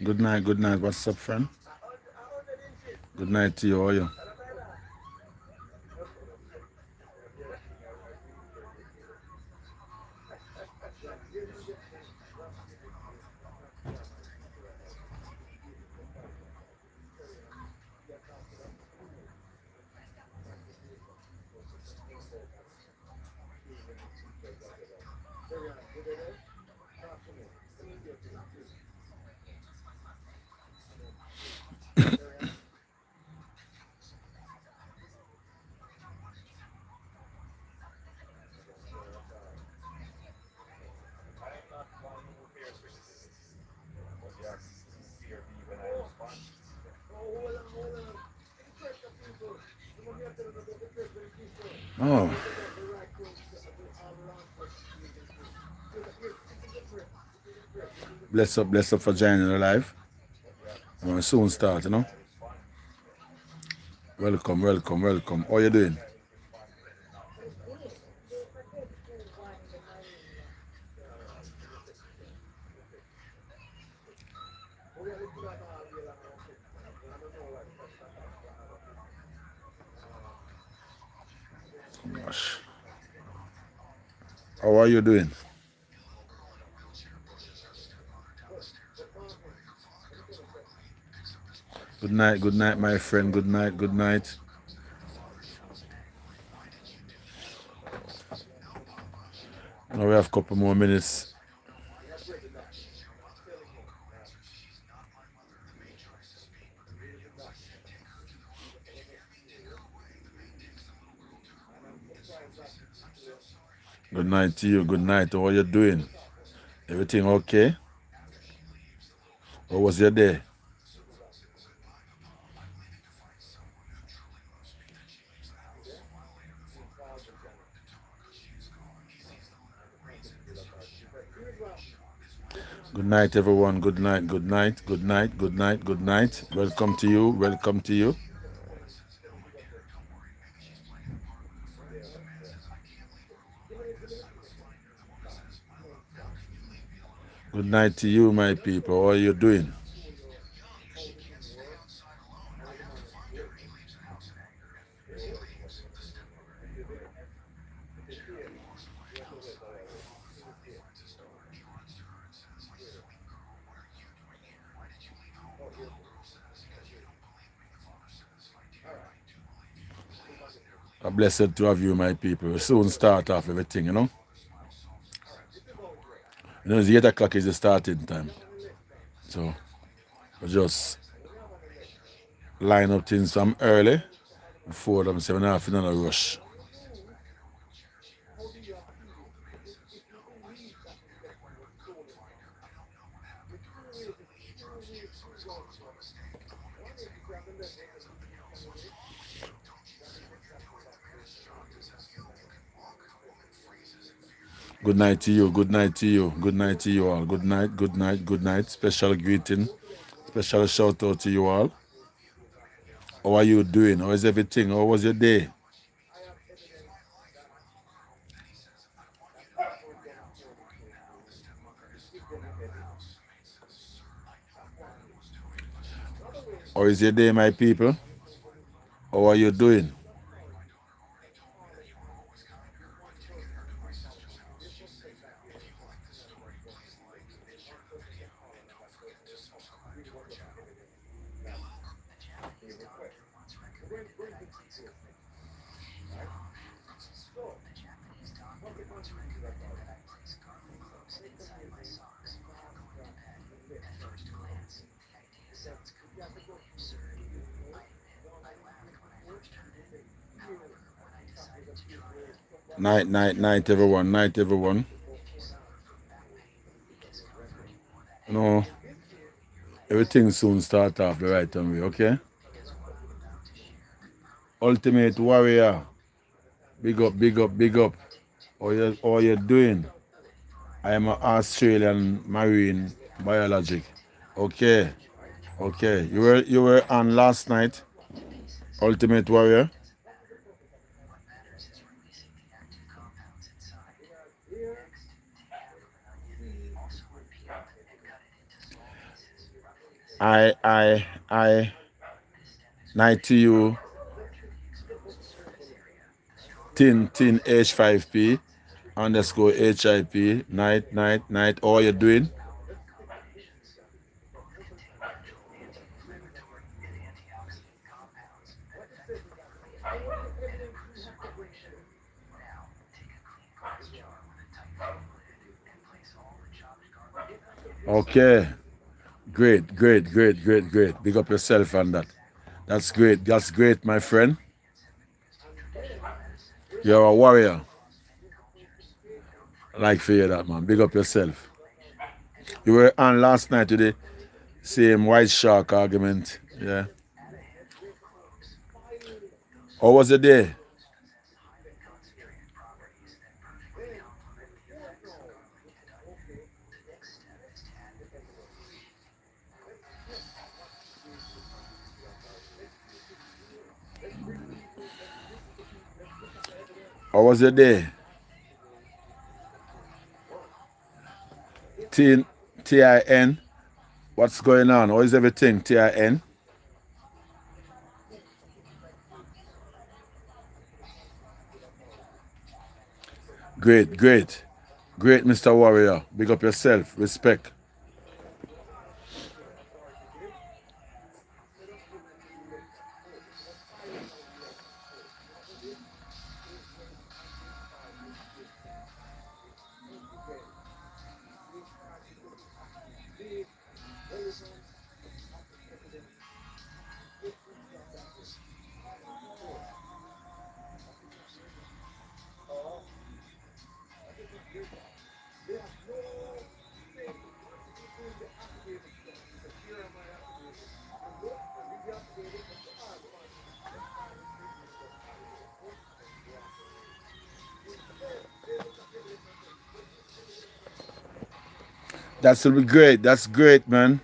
Good night, good night. What's up, friend? Good night to you. How are you? Oh, bless up for joining the live. I'm gonna soon start, you know. Welcome, welcome, welcome. How you doing? Gosh. How are you doing? Good night, my friend. Good night, good night. Now we have a couple more minutes. Good night to you. Good night. How are you doing? Everything okay? How was your day? Good night, everyone. Good night, good night, good night, good night, good night. Welcome to you. Welcome to you. Good night to you, my people. How are you doing? A blessed to have you, my people. We'll soon start off everything, you know. You know, it's 8 o'clock is the starting time. So we just line up things from early before them say we're not in a rush. Good night to you, good night to you, good night to you all. Good night, good night, good night. Special greeting, special shout out to you all. How are you doing? How is everything? How was your day? How is your day, my people? How are you doing? Night, night, night, everyone. Night, everyone. You know, everything soon start off the right way, okay? Ultimate warrior. Big up, big up, big up. How you doing? I am an Australian marine biologic. Okay, okay. You were on last night, Ultimate Warrior. I night to you, tin H5P underscore HIP. Night, night, night. How you doing? Okay. Great, great, great, great, great. Big up yourself on that. That's great. That's great, my friend. You're a warrior. I like for you that, man. Big up yourself. You were on last night today. Same white shark argument. Yeah. How was the day? How was your day? TIN. What's going on? How is everything? TIN. Great, great. Great, Mr. Warrior. Big up yourself. Respect. That's will be great. That's great, man.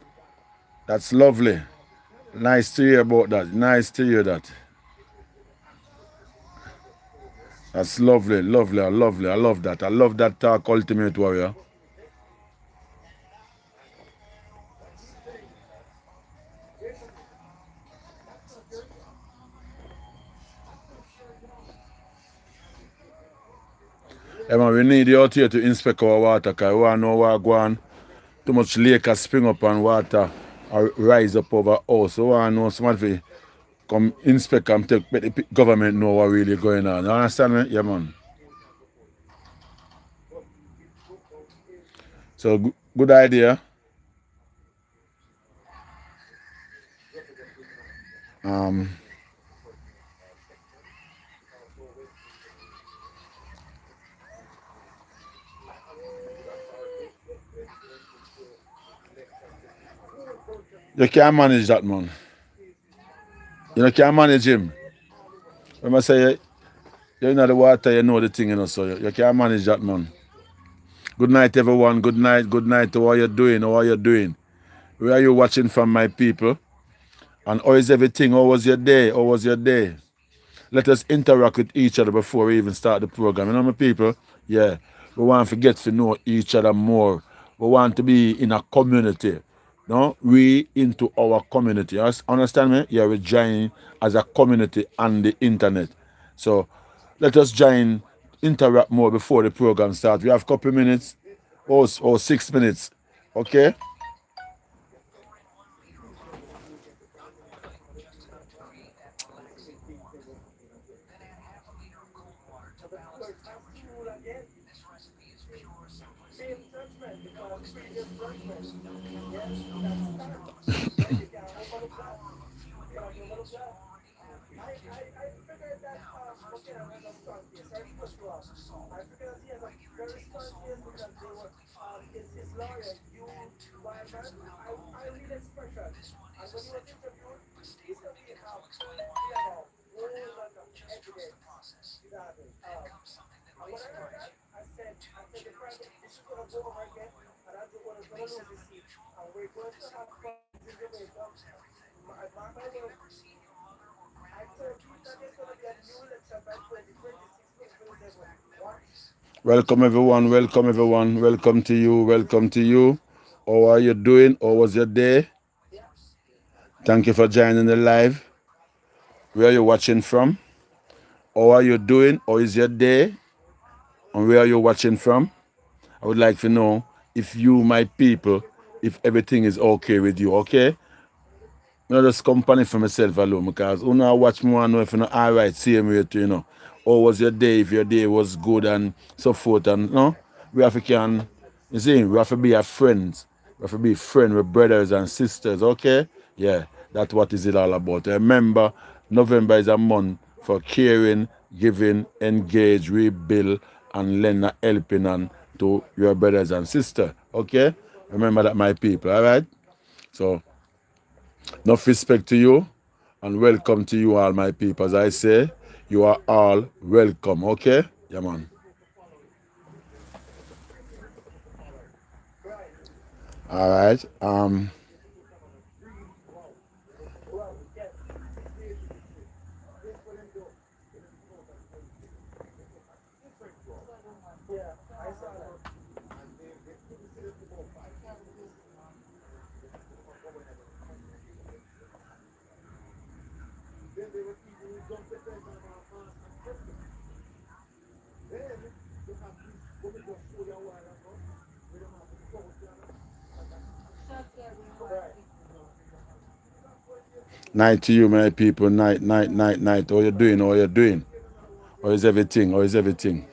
That's lovely. Nice to hear about that. Nice to hear that. That's lovely, lovely, lovely. I love that. I love that talk, Ultimate Warrior. Hey man, we need you out here to inspect our water because we want to know what go on. Too much lake has spring up and water or rise up over us. So we want to know somebody come inspect and take let the government know what really going on. You understand me? Yeah man. So good idea. Um you can't manage that man. You can't manage him. When I say you know the water, you know the thing, so you can't manage that man. Good night everyone. Good night to what you're doing, how are you doing? Where are you watching from, my people? And how is everything? How was your day? How was your day? Let us interact with each other before we even start the program. You know, my people? Yeah. We want to get to know each other more. We want to be in a community. No? We into our community. You understand me? Yeah, we join as a community on the internet. So let us join, interact more before the program starts. We have a couple minutes or 6 minutes. Okay? Welcome everyone, welcome everyone, welcome to you, welcome to you. How are you doing? How was your day? Thank you for joining the live. Where are you watching from? How are you doing? How is your day? And where are you watching from? I would like to know if you, my people, if everything is okay with you, okay? You know, just company for myself alone because you know I watch more and know if you're not alright, same way too, you know. How was your day? If your day was good and so forth and you know, we have to can you see, we have to be a friends. We have to be friends with brothers and sisters, okay? Yeah, that's what is it all about. Remember, November is a month for caring, giving, engage, rebuild, and lend a helping hand to your brothers and sisters. Okay? Remember that my people, alright? So enough respect to you and welcome to you all my people. As I say, you are all welcome, okay? Yeah man. Alright. 'Night to you, my people. Night, night, night, night. How you doing? How you doing? How is everything? How is everything?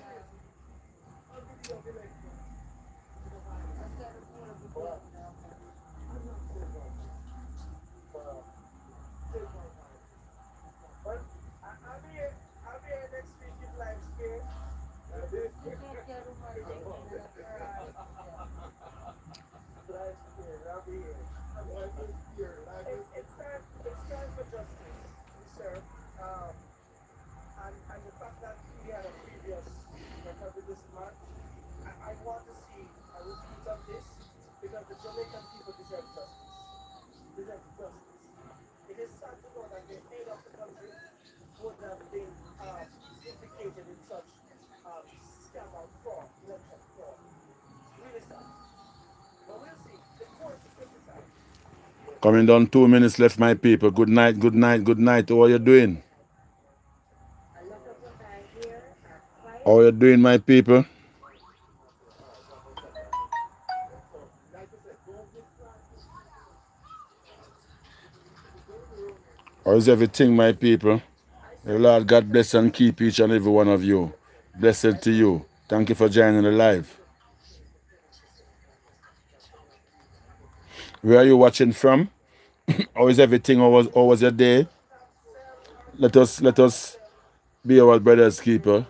Coming down 2 minutes left, my people. Good night, good night, good night. How are you doing? How are you doing, my people? How is everything, my people? The Lord God bless and keep each and every one of you. Blessed to you. Thank you for joining the live. Where are you watching from? How is everything? How was your day? Let us be our brothers keeper.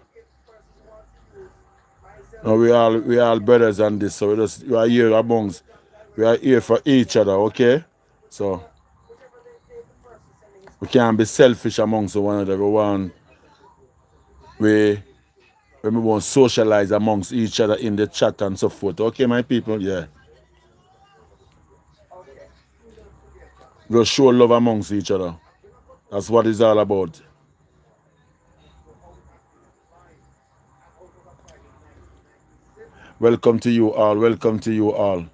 No, we all brothers on this, so we are here amongst. We are here for each other, okay? So we can't be selfish amongst one another. We when we want to socialize amongst each other in the chat and so forth. Okay, my people, yeah. We'll show love amongst each other. That's what it's all about. Welcome to you all. Welcome to you all.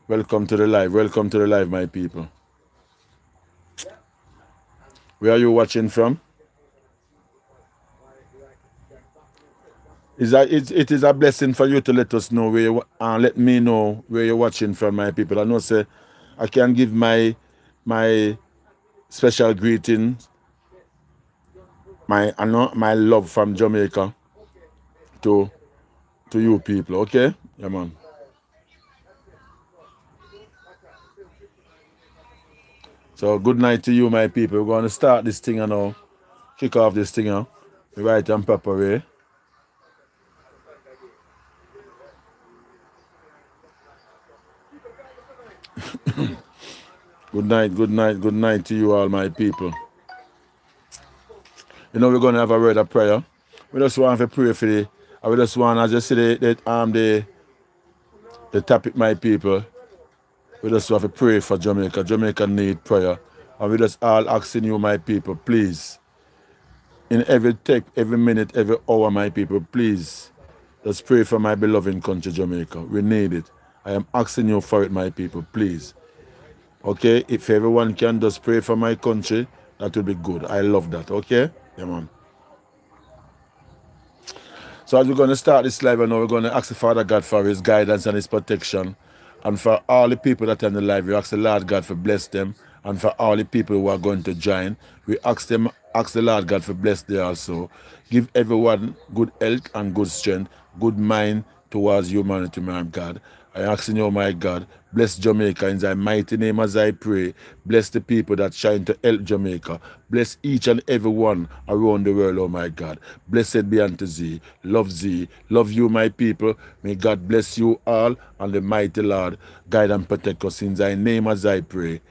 Welcome to the live. Welcome to the live, my people. Where are you watching from? It is a blessing for you to let us know where you, let me know where you're watching from, my people. I know, say, I can give my special greetings, my love from Jamaica to you people. Okay, yeah, man. So good night to you, my people. We're going to start this thing now. Kick off this thing now. The right and proper way. Good night, good night, good night to you all, my people. You know, we're going to have a word of prayer. We just want to pray for the, I we just want, as you see the topic, my people, we just want to pray for Jamaica. Jamaica need prayer. And we just all asking you, my people, please, in every take, every minute, every hour, my people, please, just pray for my beloved country, Jamaica. We need it. I am asking you for it, my people, please. Okay? If everyone can just pray for my country, that would be good. I love that, okay? Yeah, man. So as we're going to start this live, now we're going to ask the Father God for his guidance and his protection. And for all the people that are in the live, we ask the Lord God for bless them. And for all the people who are going to join, we ask the Lord God for bless them also. Give everyone good health and good strength, good mind towards humanity, my God. I ask you, my God, bless Jamaica in thy mighty name as I pray. Bless the people that trying to help Jamaica. Bless each and every one around the world, oh my God. Blessed be unto thee. Love thee. Love you, my people. May God bless you all and the mighty Lord guide and protect us in thy name as I pray.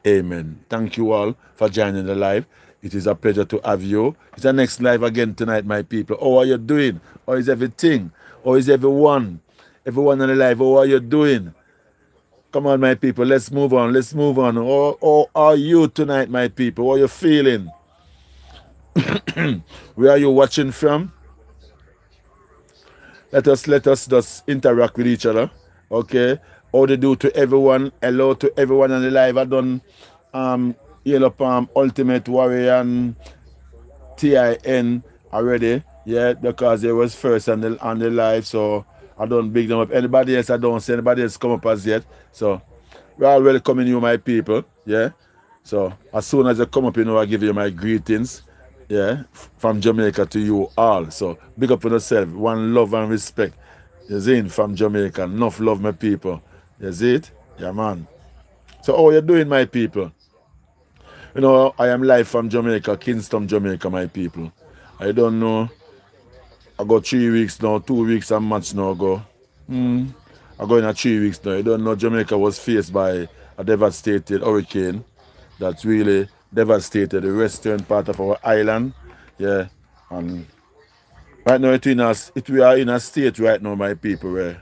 Amen. Thank you all for joining the live. It is a pleasure to have you. It's the next live again tonight, my people. How are you doing? How is everything? How is everyone? Everyone on the live, how are you doing? Come on, my people. Let's move on. Let's move on. How are you tonight, my people? How are you feeling? Where are you watching from? Let us just interact with each other. Okay? How they do to everyone. Hello to everyone on the live. I done Yellow Palm Ultimate Warrior and TIN already. Yeah, because they was first on the live, so I don't big them up. Anybody else, I don't see anybody else come up as yet. So we are welcoming you, my people. Yeah. So as soon as you come up, I give you my greetings. Yeah, from Jamaica to you all. So big up on yourself. One love and respect. You see it? From Jamaica. Enough love, my people. You see it? Yeah, man. So how you doing, my people? I am live from Jamaica, Kingston, Jamaica, my people. I don't know. I got 3 weeks now, 2 weeks and much now ago. I go in 3 weeks now. I don't know. Jamaica was faced by a devastated hurricane that really devastated the western part of our island. Yeah. And right now we are in a state right now, my people, where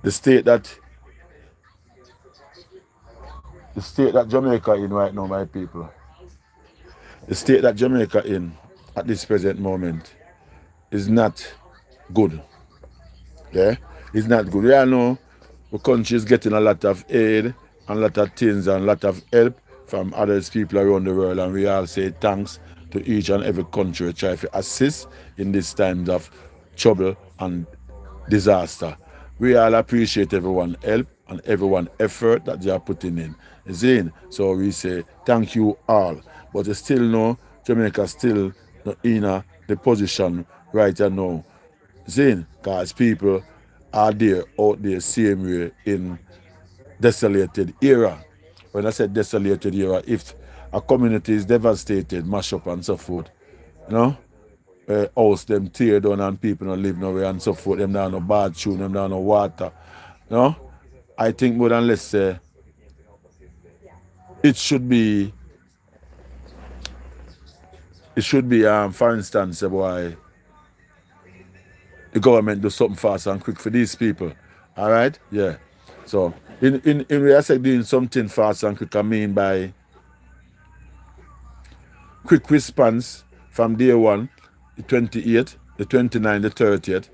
the state that Jamaica in right now, my people. The state that Jamaica in at this present moment is not good. Yeah? It's not good. We all know the country is getting a lot of aid and a lot of things and a lot of help from other people around the world, and we all say thanks to each and every country try to assist in these times of trouble and disaster. We all appreciate everyone's help and everyone's effort that they are putting in. You see? So we say thank you all. But you still know Jamaica still not in the position right now. See? Because people are there out there same way in desolated era. When I said desolated era, if a community is devastated, mash up and so forth, house them tear down and people don't live nowhere and so forth, them down no bathroom, them down no water. I think more than less it should be for instance why the government do something fast and quick for these people. Alright? Yeah. So in where I say doing something fast and quick, I mean by quick response from day one, the 28th, the 29th, the 30th.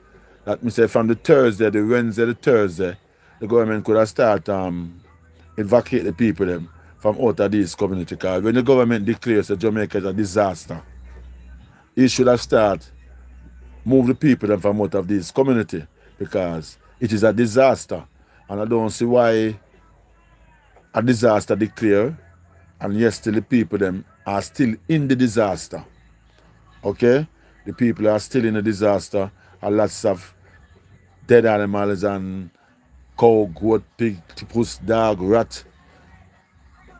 That means say from the Thursday, the Wednesday, the Thursday, the government could have started evacuate the people them from out of these community. Because when the government declares that Jamaica is a disaster, it should have started move the people them from out of this community because it is a disaster. And I don't see why a disaster declare and yet still the people them are still in the disaster. Okay? The people are still in the disaster. And lots of dead animals and cow, goat, pig, puss, dog, rat,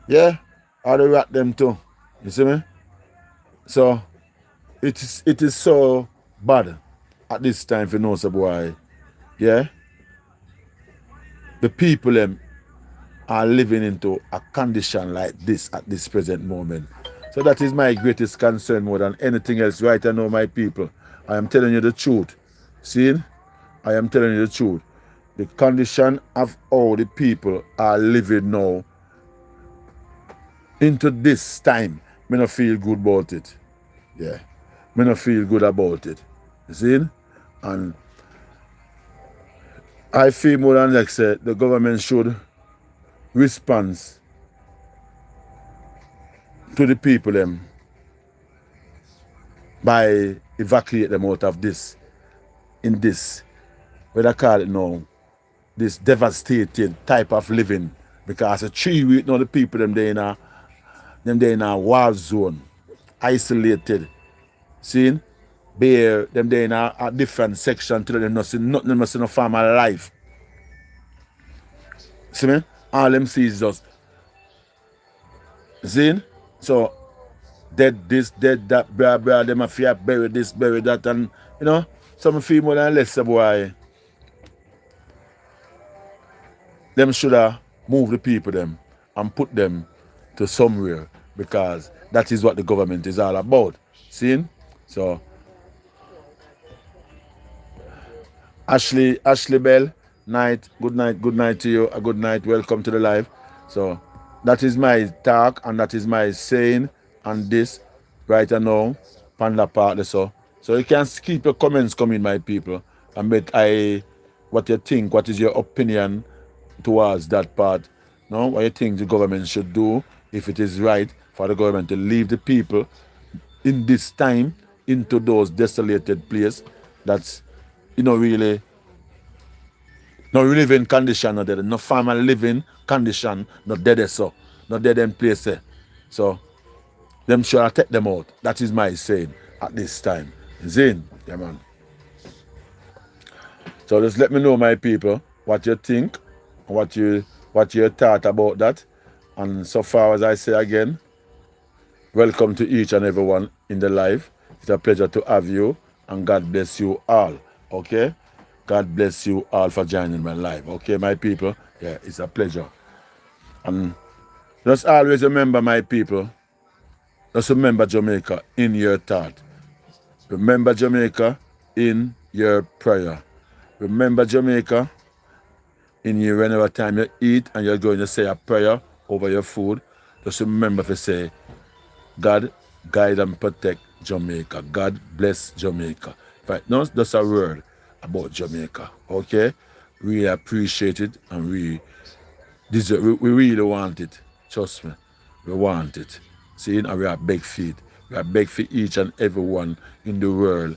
Yeah? Or they rat them too. You see me? So it is so bad at this time for know so boy. Yeah? The people them are living into a condition like this at this present moment. So that is my greatest concern more than anything else right now, my people. I am telling you the truth. See? I am telling you the truth. The condition of how the people are living now into this time, me not feel good about it. Yeah. Me not feel good about it. You see? And I feel more than like say the government should respond to the people them by evacuate them out of this in this what I call it now, this devastating type of living. Because a 3 week now the people them they in a war zone, isolated. See? Bear them they in a different section to them nothing must no farm of life. See me? All them see is just see? So dead this, dead that, blah blah, them a fear bury this, bury that, and you know, some feel more than less boy. Them should have moved the people them and put them to somewhere because that is what the government is all about. See? So Ashley Bell, good night to you, a good night, welcome to the live. So that is my talk and that is my saying on this right now, Panda Park so. So you can keep your comments coming, my people, and what you think, what is your opinion towards that part. No, what you think the government should do, if it is right for the government to leave the people in this time into those desolated places that's really no living condition not there, no farmer living condition not there so, not there in place there. So them should take them out. That is my saying at this time. Zin, yeah man. So just let me know, my people, what you think, what you thought about that. And so far as I say again, welcome to each and everyone in the live. It's a pleasure to have you, and God bless you all. Okay? God bless you all for joining my live. Okay, my people? Yeah, it's a pleasure. And just always remember, my people, just remember Jamaica in your thought. Remember Jamaica in your prayer. Remember Jamaica in your whenever time you eat and you're going to say a prayer over your food. Just remember to say, God guide and protect Jamaica. God bless Jamaica. Right, no, that's a word about Jamaica. Okay? We appreciate it and we really want it. Trust me. We want it. See, and we are beg feet. We are beg for each and everyone in the world.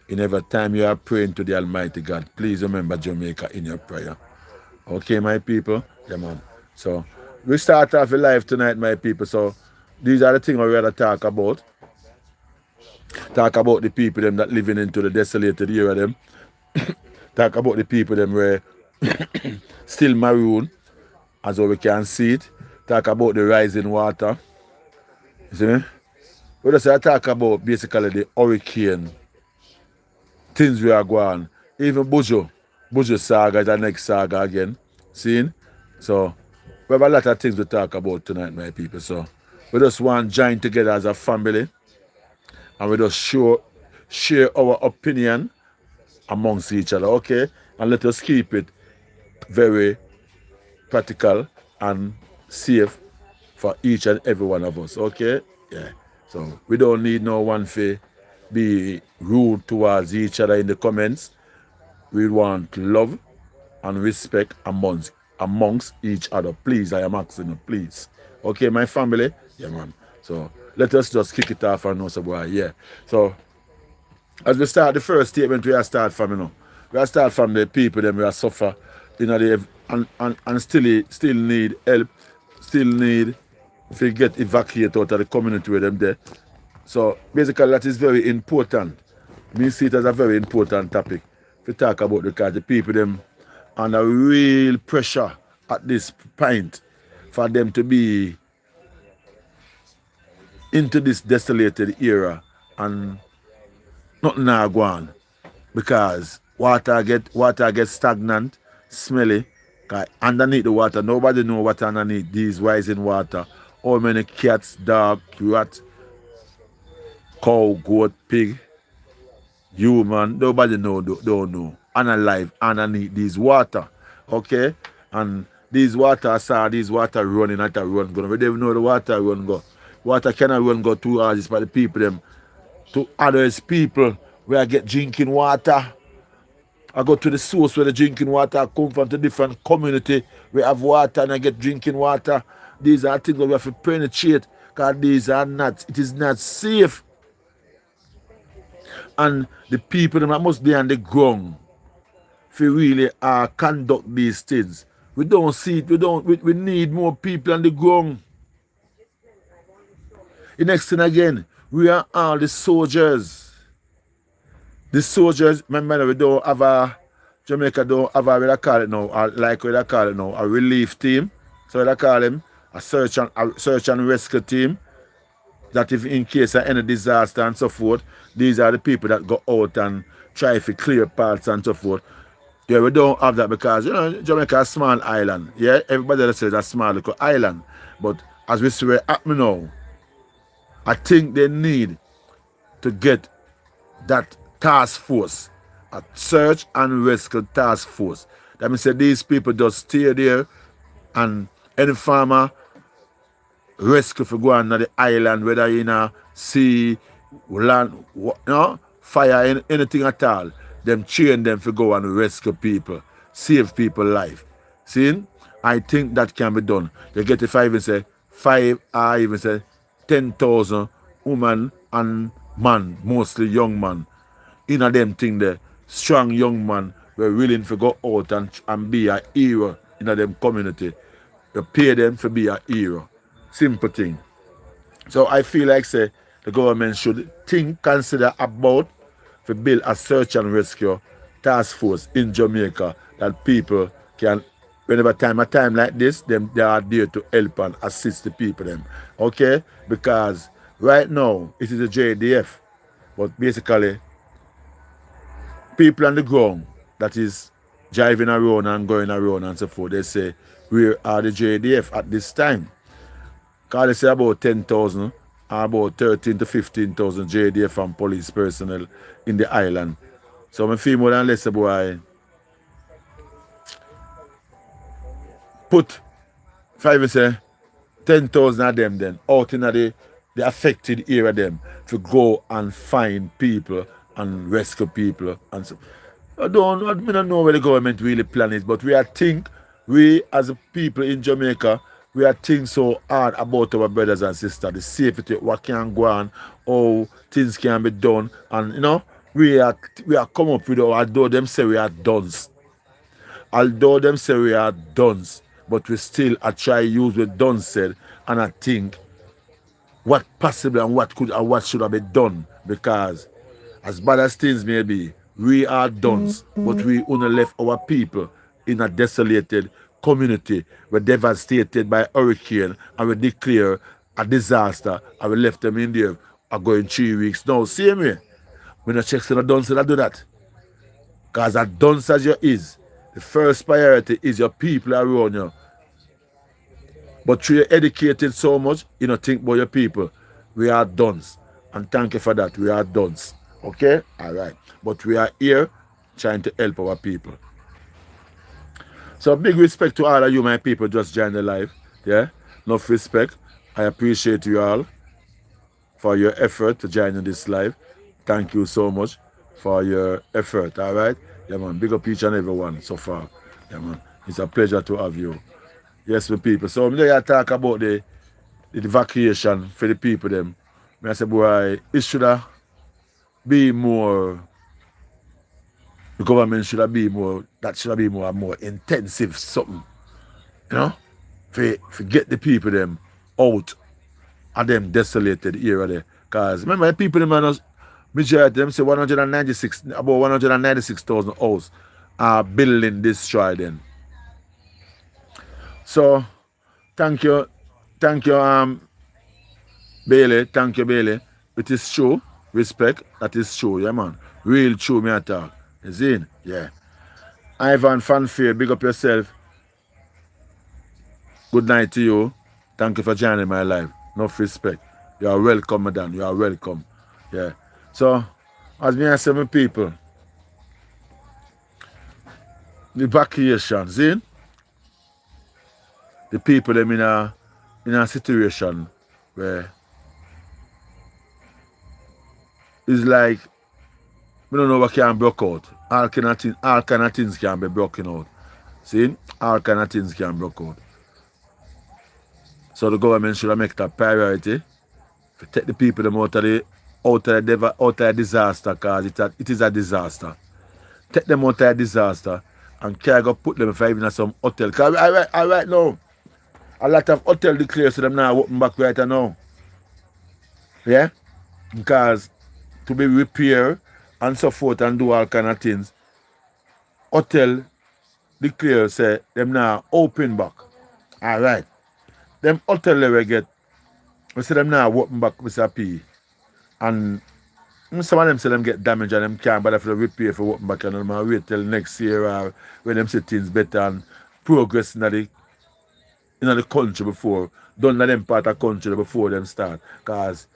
In every time you are praying to the Almighty God, please remember Jamaica in your prayer. Okay, my people? Yeah, man. So, we start off a live tonight, my people. So, these are the things we gotta talk about. Talk about the people them that living into the desolated area them. Talk about the people them where still maroon, as we can see it. Talk about the rising water. You see me? We just talk about basically the hurricane, things we are going. Even Bujo saga is the next saga again. See? So we have a lot of things to talk about tonight, my people. So we just want to join together as a family and we just share our opinion amongst each other, okay? And let us keep it very practical and safe for each and every one of us, okay? Yeah. So we don't need no one to be rude towards each other in the comments. We want love and respect amongst each other. Please, I am asking you, please. Okay, my family? Yeah, man. So let us just kick it off and know so boy, yeah. So as we start the first statement, we are start from, we are start from the people them we are suffer, and still need help, still need to get evacuated out of the community where them there. So basically that is very important. Me see it as a very important topic to talk about because the people them under real pressure at this point for them to be into this desolated era and nothing now go on because water get stagnant, smelly. 'Cause underneath the water, nobody know what underneath these rising water. How many cats, dog, rat, cow, goat, pig, human, nobody don't know. And alive underneath these water. Okay? And these water saw these water running at a run go. We don't even know the water run go. Water cannot run go too hard, it's for the people them. To others people where I get drinking water. I go to the source where the drinking water come from, the different community. We have water and I get drinking water. These are things that we have to penetrate because these are not, it is not safe. And the people that must be on the ground if we really conduct these things. We don't see it, we need more people on the ground. The next thing again, we are all the soldiers. The soldiers, remember we don't have a Jamaica don't have a what they call it now, or like what they call it now, a relief team. So what they call them, a search and rescue team. That if in case of any disaster and so forth, these are the people that go out and try to clear parts and so forth. Yeah, we don't have that because, you know, Jamaica is a small island. Yeah, everybody else says a small little island. But as we see what's happening now, I think they need to get that task force, a search and rescue task force. That means that these people just stay there and any farmer rescue for go on to the island, whether in a sea, land, fire, anything at all. Them train them for go and rescue people, save people life. See? I think that can be done. They get if I even say 5 or even say 10,000 women and man, mostly young man, in a them thing there, strong young man were willing to go out and be a hero in a them community. You pay them to be a hero. Simple thing. So I feel like say the government should consider about to build a search and rescue task force in Jamaica that people can, whenever a time like this, they are there to help and assist the people them. Okay? Because right now it is the JDF, but basically people on the ground that is driving around and going around and so forth, they say, where are the JDF at this time? Because they say about 10,000 or about 13 to 15,000 JDF and police personnel in the island. So I feel more than less boy put, if I even say 10,000 of them then out in the affected area them to go and find people and rescue people. And so I don't know where the government really plan is, but we as a people in Jamaica, we are thinking so hard about our brothers and sisters, the safety, what can go on, how things can be done, and you know, we are come up with although them say we are duns. Although them say we are duns, but we still try use what done said and I think what possible and what could and what should have been done because as bad as things may be, we are duns, but we only left our people in a desolated community. We're devastated by hurricane and we declare a disaster and we left them in there going 3 weeks. No, same way. When I check the duns I do that. Because as duns as you is, the first priority is your people around you. But you're educated so much, you don't think about your people. We are duns. And thank you for that. We are duns. Okay? All right. But we are here trying to help our people. So big respect to all of you, my people, just join the live. Yeah? Enough respect. I appreciate you all for your effort to join in this live. Thank you so much for your effort. All right? Yeah, man. Big up each and every one so far. Yeah, man. It's a pleasure to have you. Yes, my people. So I'm going to talk about the vacation for the people them. I say, boy, it should be more, the government should be more, that should be more intensive something. You know? For get the people them out of them desolated area there. Because remember the people them majority of them say about 196,000 houses are building destroyed then. So thank you, Bailey, thank you, Bailey. It is true. Respect. That is true, yeah, man. Real true, me I talk. Is in? Yeah. Ivan Fanfare, big up yourself. Good night to you. Thank you for joining my life. Enough respect. You are welcome, madam. You are welcome. Yeah. So, as me I say, my people, the evacuation, see? The people them in a situation where it's like we don't know what can break out. All kind of things can be broken out. See? All kind of things can break out. So the government should make that priority to take the people them out of the disaster because it is a disaster. Take them out of the disaster and carry go put them even in some hotel. Because right now, a lot of hotel declare so them now open back right now. Yeah? Because to be repaired and so forth and do all kind of things, hotel declare say them now open back. Alright. Them hotel they will get, we say them now open back, Mr. P. And some of them say them get damaged and them can't bother for the repair for open back and them wait till next year or when them say things better and progress in the country before, done in them part of the country before them start. Because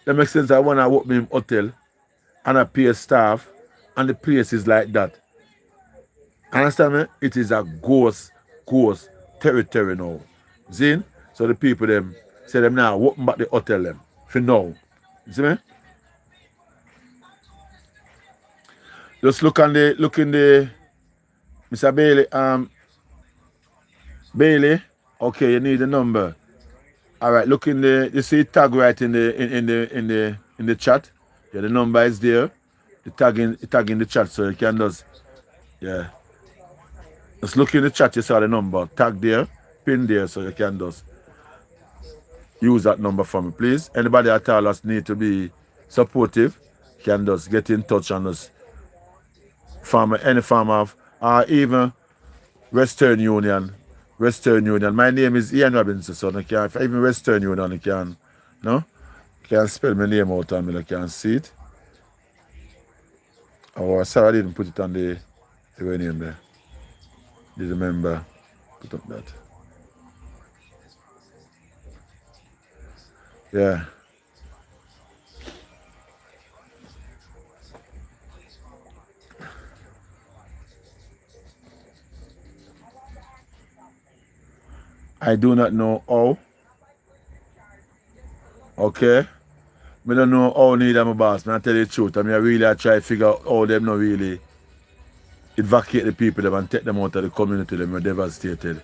that makes sense. I want to open in hotel and I pay staff and the place is like that. Understand me? It is a ghost territory now. See? So the people them say them now open back the hotel them for now. You see me? Just look in the Mr. Bailey. Okay, you need the number. Alright, look in the you see tag right in the chat. Yeah, the number is there. The tag in the chat so you can just yeah. Just look in the chat, you saw the number. Tag there, pin there so you can just use that number for me, please. Anybody at all us need to be supportive, can just get in touch and just any farm of even Western Union. My name is Ian Robinson, so I can, even Western Union, I can, no? Can spell my name out and I can see it. Oh, sorry, I didn't put it on the name there. Did remember put up that. Yeah. I do not know how. Okay. I don't know how need my boss. I tell you the truth. I really try to figure out how them not really evacuate the people them and take them out of the community them are devastated.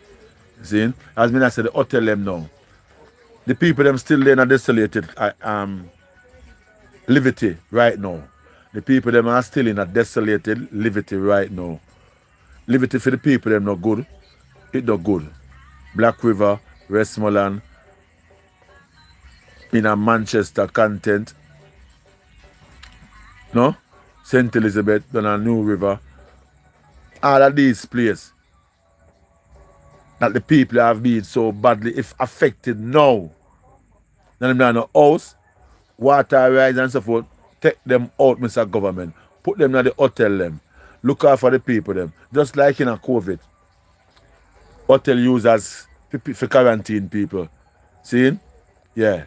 See? As I said, the hotel them now. The people them still there in a desolated liberty right now. The people them are still in a desolated liberty right now. Liberty for the people them not good. It not good. Black River, Westmoreland, in a Manchester content. No? St. Elizabeth, then a New River. All of these places that the people have been so badly affected now. Then them no house, water rise and so forth. Take them out, Mr. Government. Put them in the hotel them. Look out for the people them. Just like in a COVID. Hotel users for quarantine people. See? Yeah.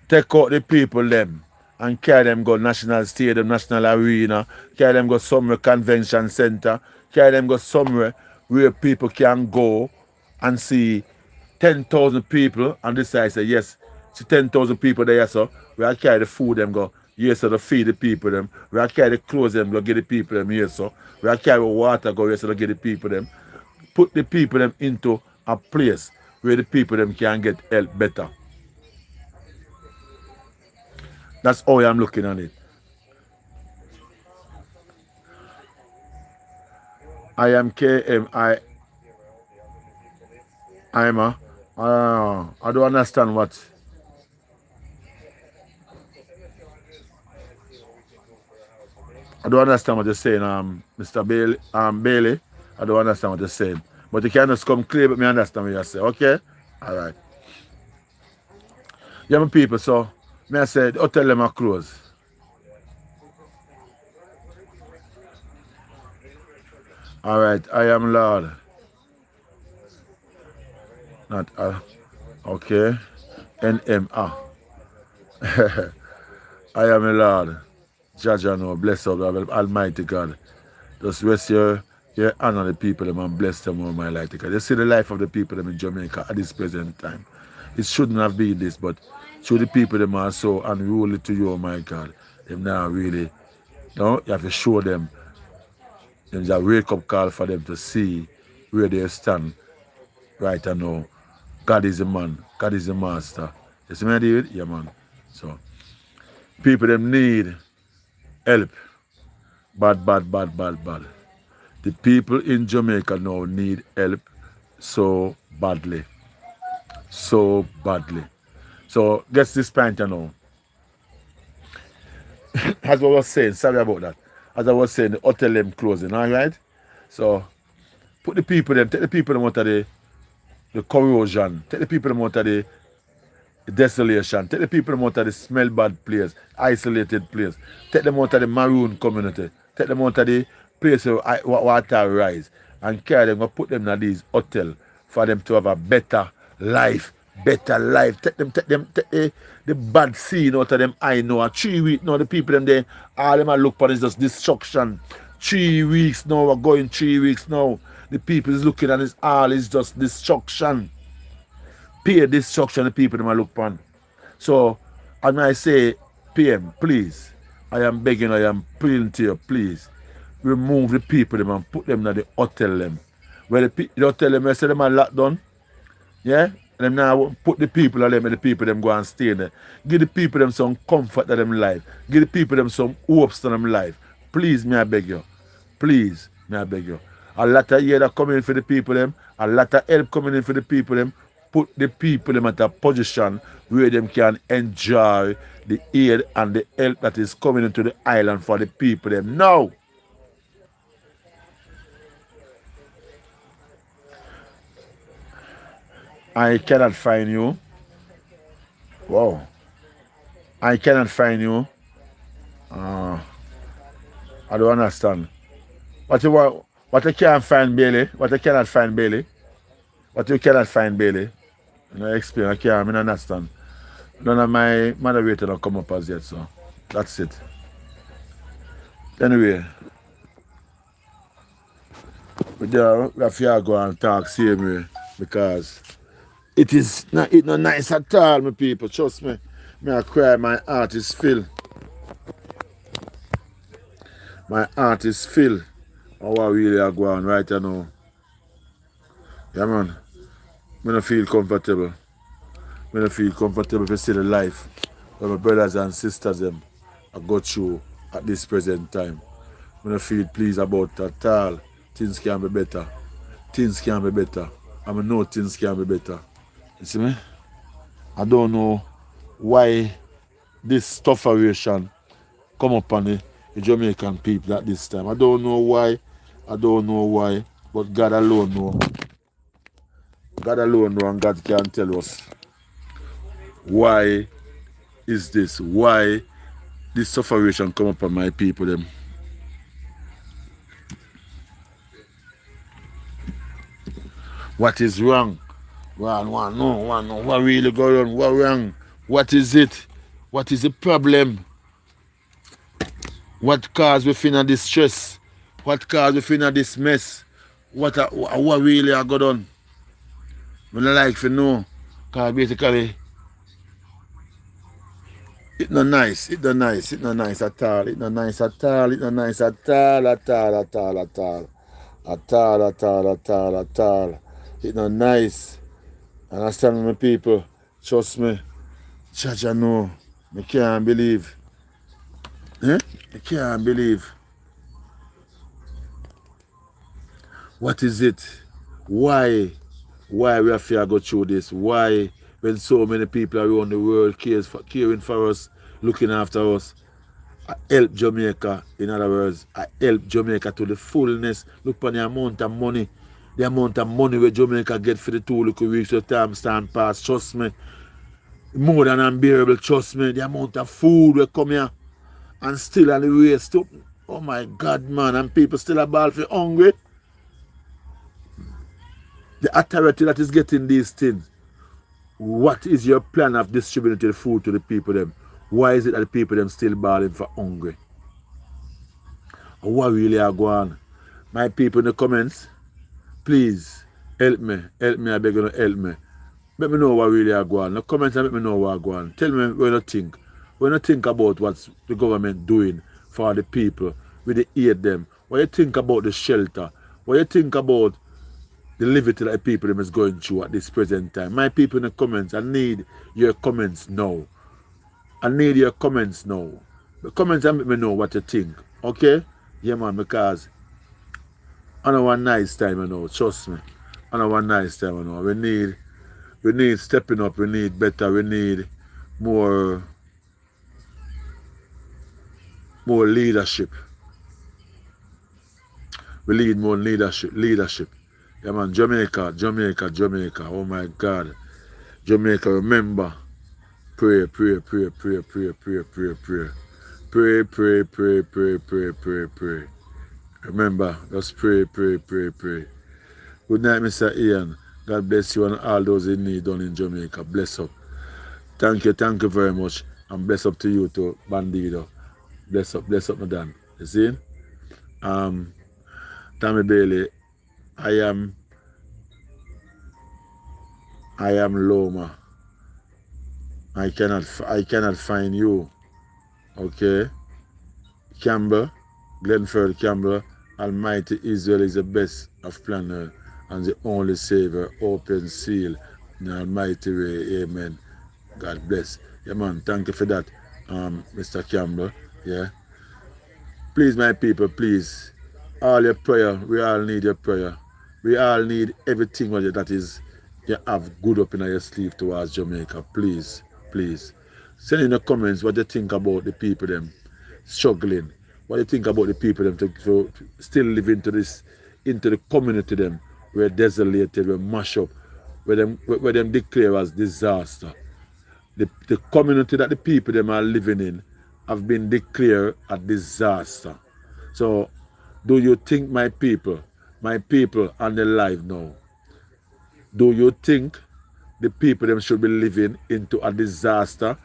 Take out the people them and carry them go National Stadium, National Arena, carry them go somewhere convention center, carry them go somewhere where people can go and see 10,000 people and decide say yes, see 10,000 people there so we are carry the food them go yes so to feed the people them, we are carry the clothes them go get the people them yes so we are carry water go yes so to get the people them. Put the people them into a place where the people them can get help better. That's how I'm looking at it. I am KM. I don't understand what. I don't understand what you're saying, Mr. Bailey. I don't understand what you're saying. But you can just come clear, but me understand what you're saying, okay? All right. Yeah, my people, so me I said, hotel them are closed. All right, I am Lord. Not okay. NM. I am a Lord. Jaja no, bless up, Almighty God. Just rest your hand on the people them and bless them, Almighty God. You see the life of the people them in Jamaica at this present time. It shouldn't have been this, but should the people them are so unruly to you, oh my God. Them now really, you have to show them. There's a wake up call for them to see where they stand right now. God is the man. God is the master. You see me, David? Yeah, man. So, people them need help. Bad, bad, bad, bad, bad. The people in Jamaica now need help so badly. So badly. So, guess this point now. As I was saying, sorry about that. As I was saying, the hotel them closing, all right? So, take the people them out of the corrosion, take the people them out of the desolation. Take the people them out of the smell bad place, isolated place. Take them out of the maroon community. Take them out of the place where water rise and carry them and put them in these hotels for them to have a better life. Better life. Take the bad scene out of them. I know. 3 weeks now, the people them there, all them are look for is just destruction. 3 weeks now, we're going 3 weeks now. The people is looking and it's all is just destruction. Pure destruction the people them a look upon. So, and I say, PM, please, I am begging, I am pleading to you, please, remove the people them and put them in the hotel them. Where the hotel them, I say them are locked down, yeah? And them now put the people of them and the people them go and stay there. Give the people them some comfort to them life. Give the people them some hopes to them life. Please, me I beg you. Please, me I beg you. A lot of year that coming in for the people them, a lot of help coming in for the people them. Put the people them at a position where them can enjoy the aid and the help that is coming into the island for the people them. Now, I cannot find you. Wow. I cannot find you. I don't understand. What you want? What you can't find, Bailey? What you cannot find, Bailey? What you cannot find, Bailey? I explain. I can't understand. None of my moderator don't come up as yet, so that's it. Anyway, we have to go and talk same way because it's not nice at all, my people. Trust me. I cry, my heart is filled. My heart is filled. How I really are going right now. Yeah, man. I don't feel comfortable. I don't feel comfortable to see the life where my brothers and sisters them I go through at this present time. I don't feel pleased about it at all. Things can be better. Things can be better. I know things can be better. You see me? I don't know why this sufferation come upon the Jamaican people at this time. I don't know why. I don't know why. But God alone knows. God alone knows and God can tell us why is this? Why this sufferation come upon my people them? What is wrong? One no. What really going on? What wrong? What is it? What is the problem? What caused we feel this stress? What caused we feel this mess? What really are going on? I don't like to know. Because basically, it's not nice. It's not nice. It's not nice at all. It's not nice at all. It's not nice at all. At all. At all. At all. At all. At all. At all. At all. It's not nice. Understand me, people? Trust me. Jaja know. I can't believe. Eh? I can't believe. What is it? Why? Why we have to go through this? Why, when so many people around the world caring for us, looking after us, I help Jamaica, in other words, I help Jamaica to the fullness. Look on the amount of money where Jamaica get for the 2 little weeks of time stand past. Trust me, more than unbearable, trust me. The amount of food we come here and still on the waste up. Oh my God, man, and people still are ball for hungry. The authority that is getting these things, what is your plan of distributing the food to the people them? Why is it that the people them still balling for hungry? What really are going on? My people in the comments, please help me, I beg you to help me. Let me know what really are going on. The comments and let me know what are going on. Tell me what you think. When you think about what the government doing for the people, with the aid them. What you think about the shelter. What you think about the liberty that the people them is going through at this present time. My people in the comments, I need your comments now. I need your comments now. The comments and let me know what you think. Okay? Yeah, man, because I know one nice time, trust me. I know one nice time, we need stepping up, we need better, we need more leadership. We need more leadership. Yeah, man, Jamaica. Oh my God. Jamaica, remember. Pray. Pray. Remember, just pray. Good night, Mr. Ian. God bless you and all those in need down in Jamaica. Bless up. Thank you very much. And bless up to you too, Bandido. Bless up, madam. You see? Tammy Bailey, I am Loma. I cannot find you. Okay? Campbell, Glenford Campbell, Almighty Israel is the best of planner and the only Savior, open seal in the Almighty way. Amen. God bless. Yeah, man, thank you for that, Mr. Campbell. Yeah. Please, my people, please. All your prayer, we all need your prayer. We all need everything that is you have good up in your sleeve towards Jamaica. Please. Send in the comments what you think about the people them struggling. What you think about the people them to still live into the community them. We're desolated, we're mash up, where them declare as disaster. The community that the people them are living in have been declared a disaster. So, do you think my people on the live now, do you think the people them should be living into a disaster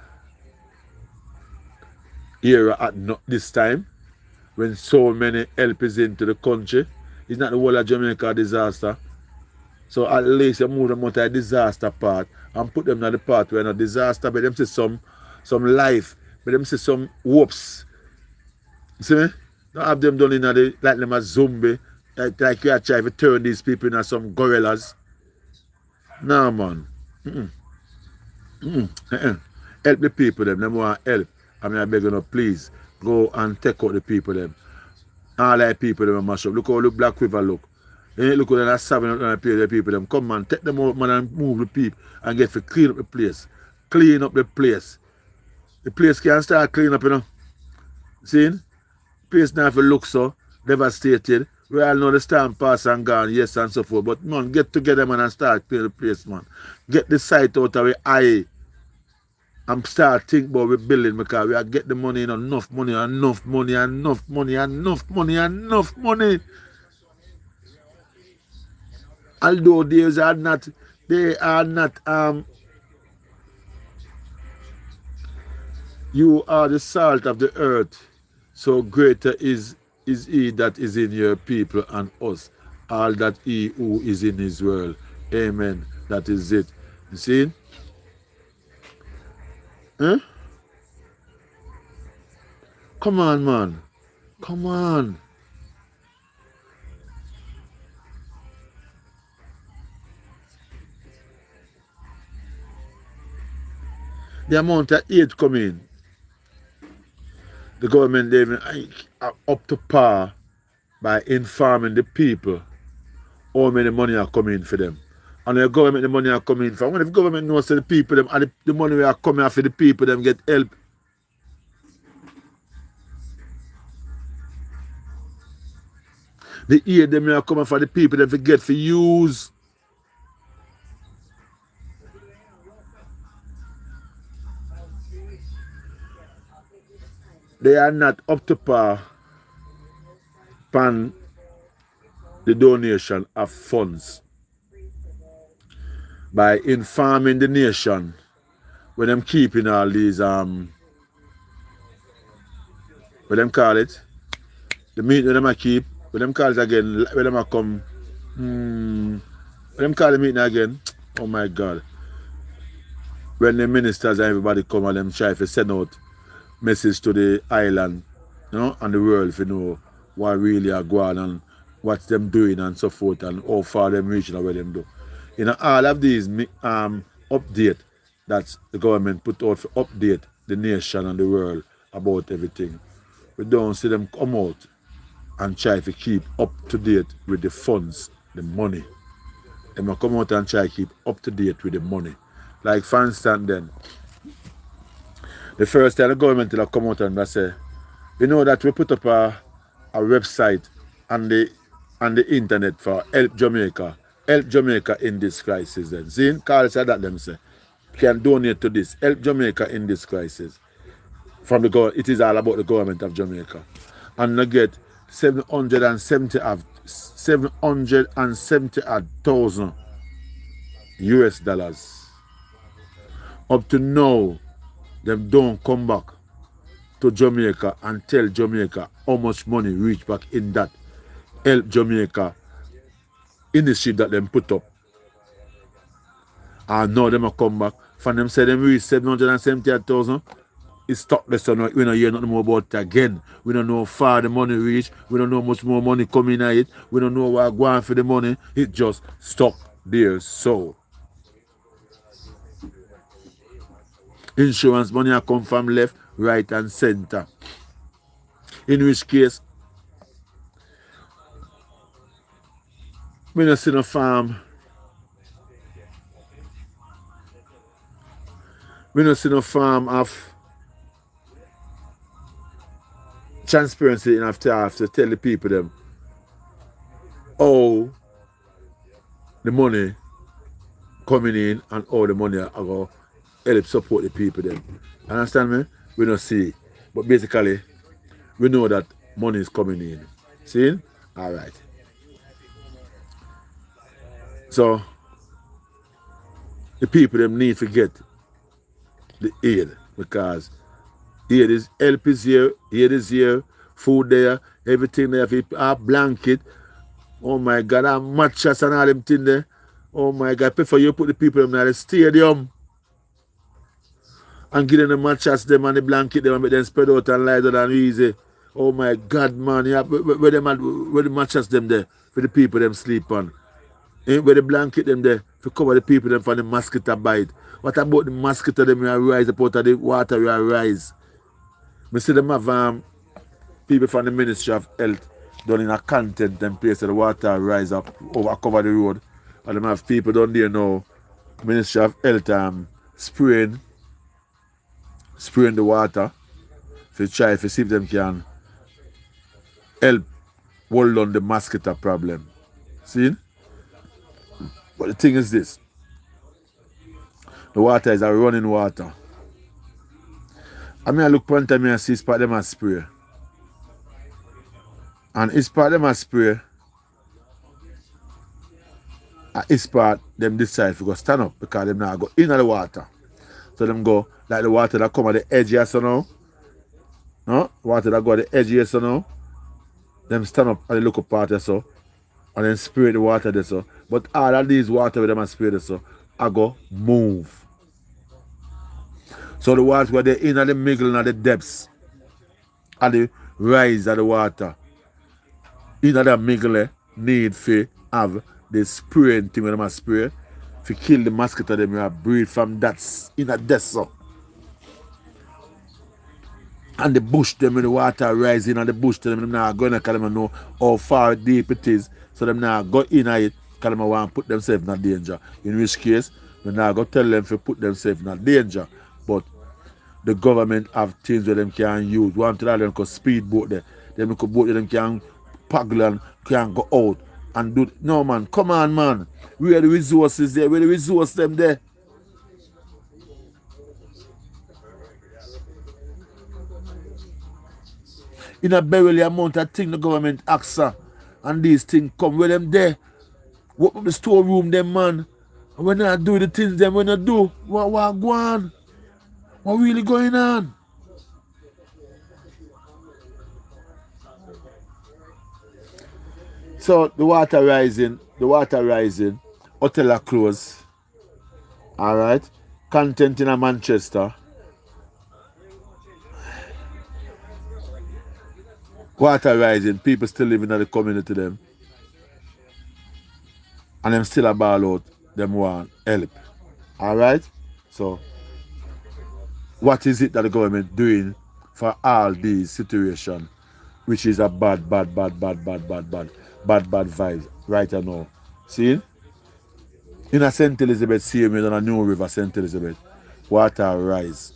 era at this time when so many help is into the country? It's not the whole of Jamaica a disaster. So at least you move them out of the disaster part and put them in the part where no disaster, but them see some life, but them see some hopes. See me? Don't have them done in the like them a zombie, like you are trying to turn these people into some gorillas. No, man. Help the people them want help. I mean, I beg you, please go and take out the people them. All the people them mash up. Look how the Black River look. Look how they're serving the people them. Come man, take them out, man, and move the people and get to clean up the place. Clean up the place. The place can start clean up, See? Place now if it looks so devastated. We all know the storm pass and gone, yes, and so forth. But man, get together, man, and start clean the place, man. Get the site out of the eye and start think about we building because we are get the money, enough money. Although they are not you are the salt of the earth, so greater is he that is in your people and us, all that he who is in his world. Amen. That is it. You see? Huh? Come on, man. Come on. The amount of aid coming, the government they even are up to par by informing the people how many money are coming for them. And the government the money are coming for. When if the government knows that the people them and the money we are coming for the people them get help. The aid them are coming for the people them to get for use. they are not up to par pan the donation of funds by informing the nation when them keeping all these what them call it, the meat when them a keep, what them call it again, when them a come, what them call the meeting again, oh my God, when the ministers and everybody come and them try to send out message to the island, you know, and the world if you know what really are going on and what them doing and so forth and how far them reaching and what them do. You know, all of these update that the government put out for update the nation and the world about everything. We don't see them come out and try to keep up to date with the funds, the money. They must come out and try to keep up to date with the money. Like for instance then, the first time the government will come out and say, you know that we put up a website on the internet for Help Jamaica. Help Jamaica in this crisis then. See, Carl said that them say, can donate to this. Help Jamaica in this crisis. From the government, it is all about the government of Jamaica. And they get 770,000 US dollars. Up to now, them don't come back to Jamaica and tell Jamaica how much money reach back in that Help Jamaica initiative that them put up. And now them a come back. From them say them reach 770,000. It's stockless, so we don't hear nothing more about it again. We don't know how far the money reach. We don't know how much more money coming at it. We don't know what going for the money. It just stuck there. So insurance money come from left, right, and center. In which case, we don't see no farm. We don't see no farm of transparency enough to have to tell the people them how the money coming in and how the money are going to help support the people them. Understand me? We don't see it. But basically, we know that money is coming in. See? Alright. So, the people them need to get the aid because aid is help is here, aid is here, food there, everything there, a blanket. Oh my God, a mattress and all them thing there. Oh my God, prefer you put the people in the stadium and give them the mattress them and the blanket them and make them spread out and lie down and easy. Oh my God, man, yeah, where the mattress them there for the people them sleep on? Where the blanket them there to cover the people them from the mosquito bite. What about the mosquito them will rise up out of the water will rise? I see them have people from the Ministry of Health done in a content and place that the water rise up over cover the road. And them have people down there now, Ministry of Health spraying the water to try to see if them can help hold on the mosquito problem. See? But the thing is this. The water is a running water. I mean, I look one time and see spot them a spray. And it's part them a spray. And it's part them decide to go stand up because them now go in the water. So them go like the water that come at the edge here so now. No? Water that go at the edge here so now. Them stand up at the local part there so. And then spray the water there so. But all of these water with them a spray there so, I go move. So the water where they in at the middle and the depths and the rise of the water. In at the middle need to have the spraying thing when them a spray to kill the mosquito them you breathe from that in a desert. And the bush them when the water rising and the bush them now going to them know how far deep it is. So them now go in it because them want to put themselves in danger. In which case, we now go tell them to put themselves in danger. But the government have things where them can use. One to them can speedboat there. Them could boat them can paddle and can go out and do. No man, come on man. Where are the resources there? Where the resources them there? in a barely amount of thing the government acts and these things come with them there. What up the storeroom them man. And when I do the things them when I do, what go on? What really going on? So the water rising, hotel are closed. Alright. Content in a Manchester. Water rising, people still living in the community them. And them still a ball out, them want help. Alright? So what is it that the government doing for all these situations, which is a bad vibes right now. See? In a St. Elizabeth, same in a New River, St. Elizabeth, water rise.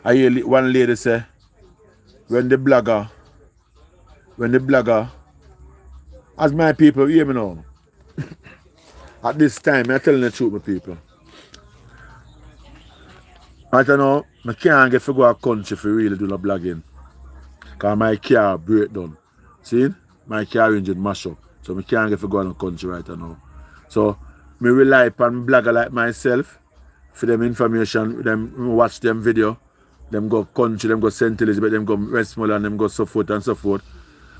I hear one lady say, when the blogger, as my people, hear me now. At this time, I'm telling the truth, my people. Right now, I can't get to go to a country for really do the blogging. Because my car break down. See? My car engine mash up. So I can't get to go to the country right now. So I rely upon blogger like myself for them information, them watch them video, them go country, them go St. Elizabeth, them go Westmoreland, them go so forth and so forth.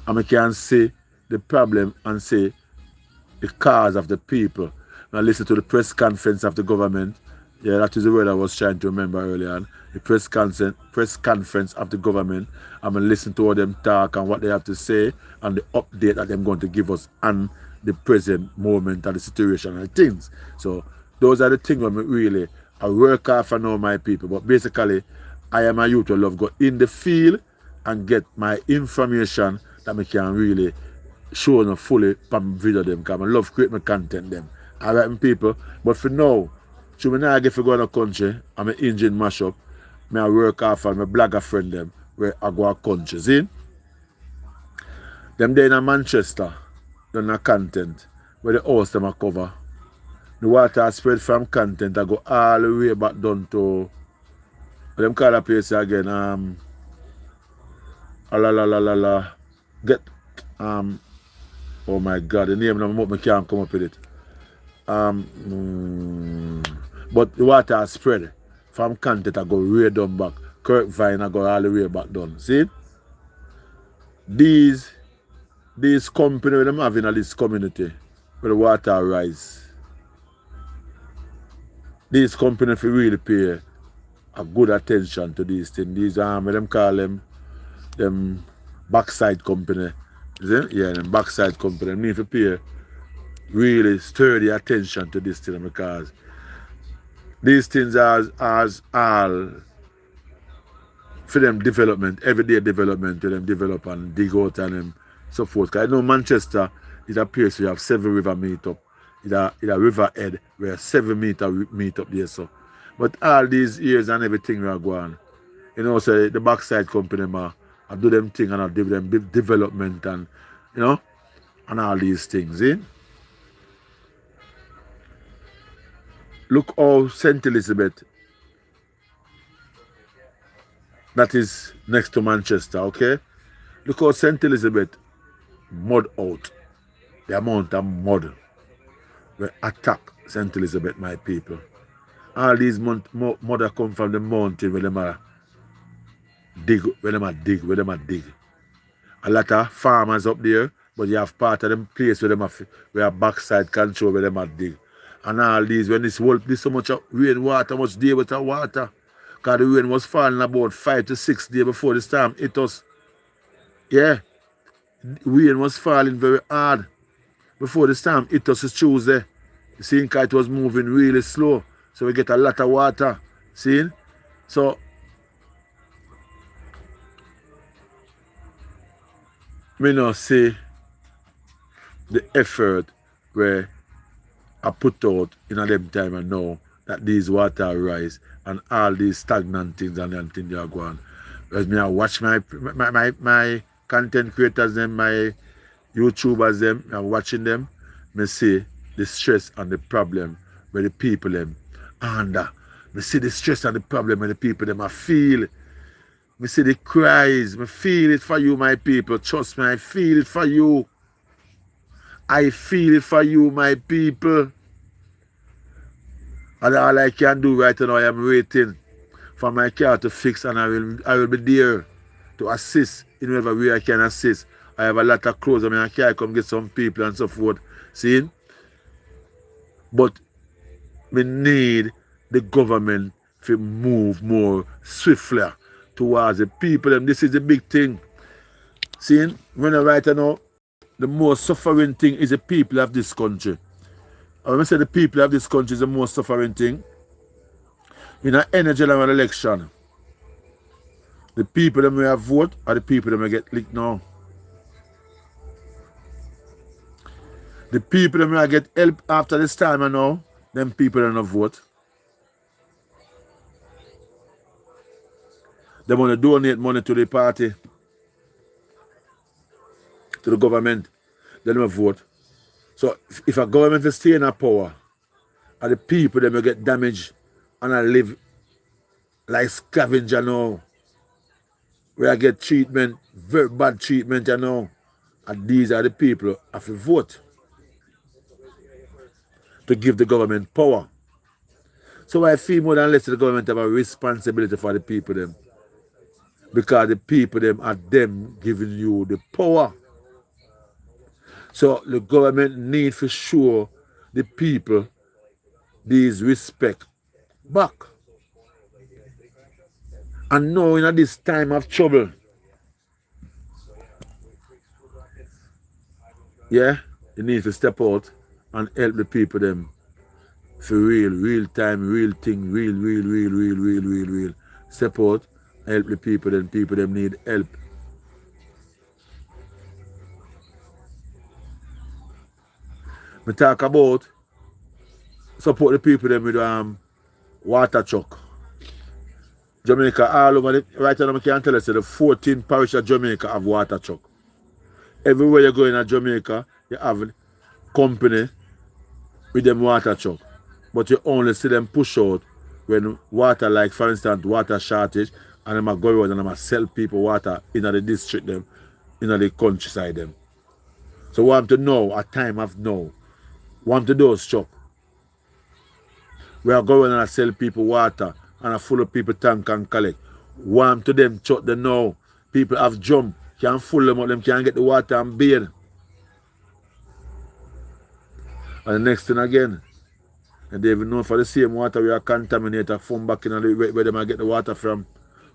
And I can see the problem and see the cause of the people. And I listen to the press conference of the government. Yeah, that is the word I was trying to remember earlier on. The press conference of the government. I'm going to listen to all them talk and what they have to say and the update that they're going to give us on the present moment and the situation and things. So those are the things that really I work hard for now, my people. But basically, I am a youth who love go in the field and get my information that I can really show them fully from video them because I love create my content them. Alright, people. But for now, so when I get to go to the country, I'm an engine mash up. I work off and my blogger friend them where I go to country. See? Them there in Manchester, done a content where the house them a cover. The water spread from content I go all the way back down to what them call that place again. Get oh my god, the name of me can't come up with it. But the water spread from content I go way down back. Kirkvine I go all the way back down. See? These company them having in this community where the water rise. These companies really pay a good attention to these things. These them call them backside company. Is it? Yeah, them backside company. They need to pay really sturdy attention to this thing because these things are all for them development, everyday development to them develop and dig out and them so forth. Because I know Manchester is a place where you have 7 river meet up. It's a river head where 7 meter meet up there. So. But all these years and everything we are going, you know, so the backside company I do them thing and I do them development and you know and all these things, eh? Look how St. Elizabeth, that is next to Manchester, okay? Look how St. Elizabeth mud out. The amount of mud will attack St. Elizabeth, my people. All these mud come from the mountain where them are dig. A lot of farmers up there, but you have part of them place where them have backside control where them are dig. And all these, when this so much rain water, much day with the water. Because the rain was falling about 5 to 6 days before the storm hit us. Yeah. Rain was falling very hard before the storm hit us Tuesday. You see, it was moving really slow. So we get a lot of water. See? So me now see the effort where I put out in a them time and now that these water rise and all these stagnant things and them things are going. Whereas me I watch my content creators them, my YouTubers them, I'm watching them, me see the stress and the problem where the people them under. Me see the stress and the problem where the people them I feel. Me see the cries. Me feel it for you, my people. Trust me, I feel it for you. I feel it for you, my people. And all I can do right now, I am waiting for my car to fix, and I will be there to assist in whatever way I can assist. I have a lot of clothes. I mean, I can't come get some people and so forth. See? But we need the government to move more swiftly towards the people. And this is the big thing. See? When I right now, the most suffering thing is the people of this country. And when I say the people of this country is the most suffering thing, in any general election, the people that may have vote are the people that may get licked now. The people that may get help after this time and now, them people that don't vote. They want to donate money to the party, to the government. They don't vote. So if a government is staying in power, are the people that may get damaged and I live like scavenger now. Where I get treatment, very bad treatment, you know. And these are the people who have to vote to give the government power. So I feel more than less the government have a responsibility for the people them. Because the people them are them giving you the power. So the government need to show the people these respect back. And now in this time of trouble, yeah, you need to step out and help the people them for real time, real thing, real. Step out, help the people them need help. We talk about support the people them with water truck. Jamaica all over the right now I can tell us the 14 parish of Jamaica have water truck. Everywhere you go in Jamaica, you have company with them water truck. But you only see them push out when water, like for instance, water shortage, and them go around and them sell people water in the district them, in the countryside them. So want to know, a time of now, want to those truck. We are going and sell people water and a full of people tank and collect. Want to them truck they know. People have jump, can full them up, them can't get the water and bathe. And the next thing again, and they even know for the same water we are contaminated from back in where they might get the water from.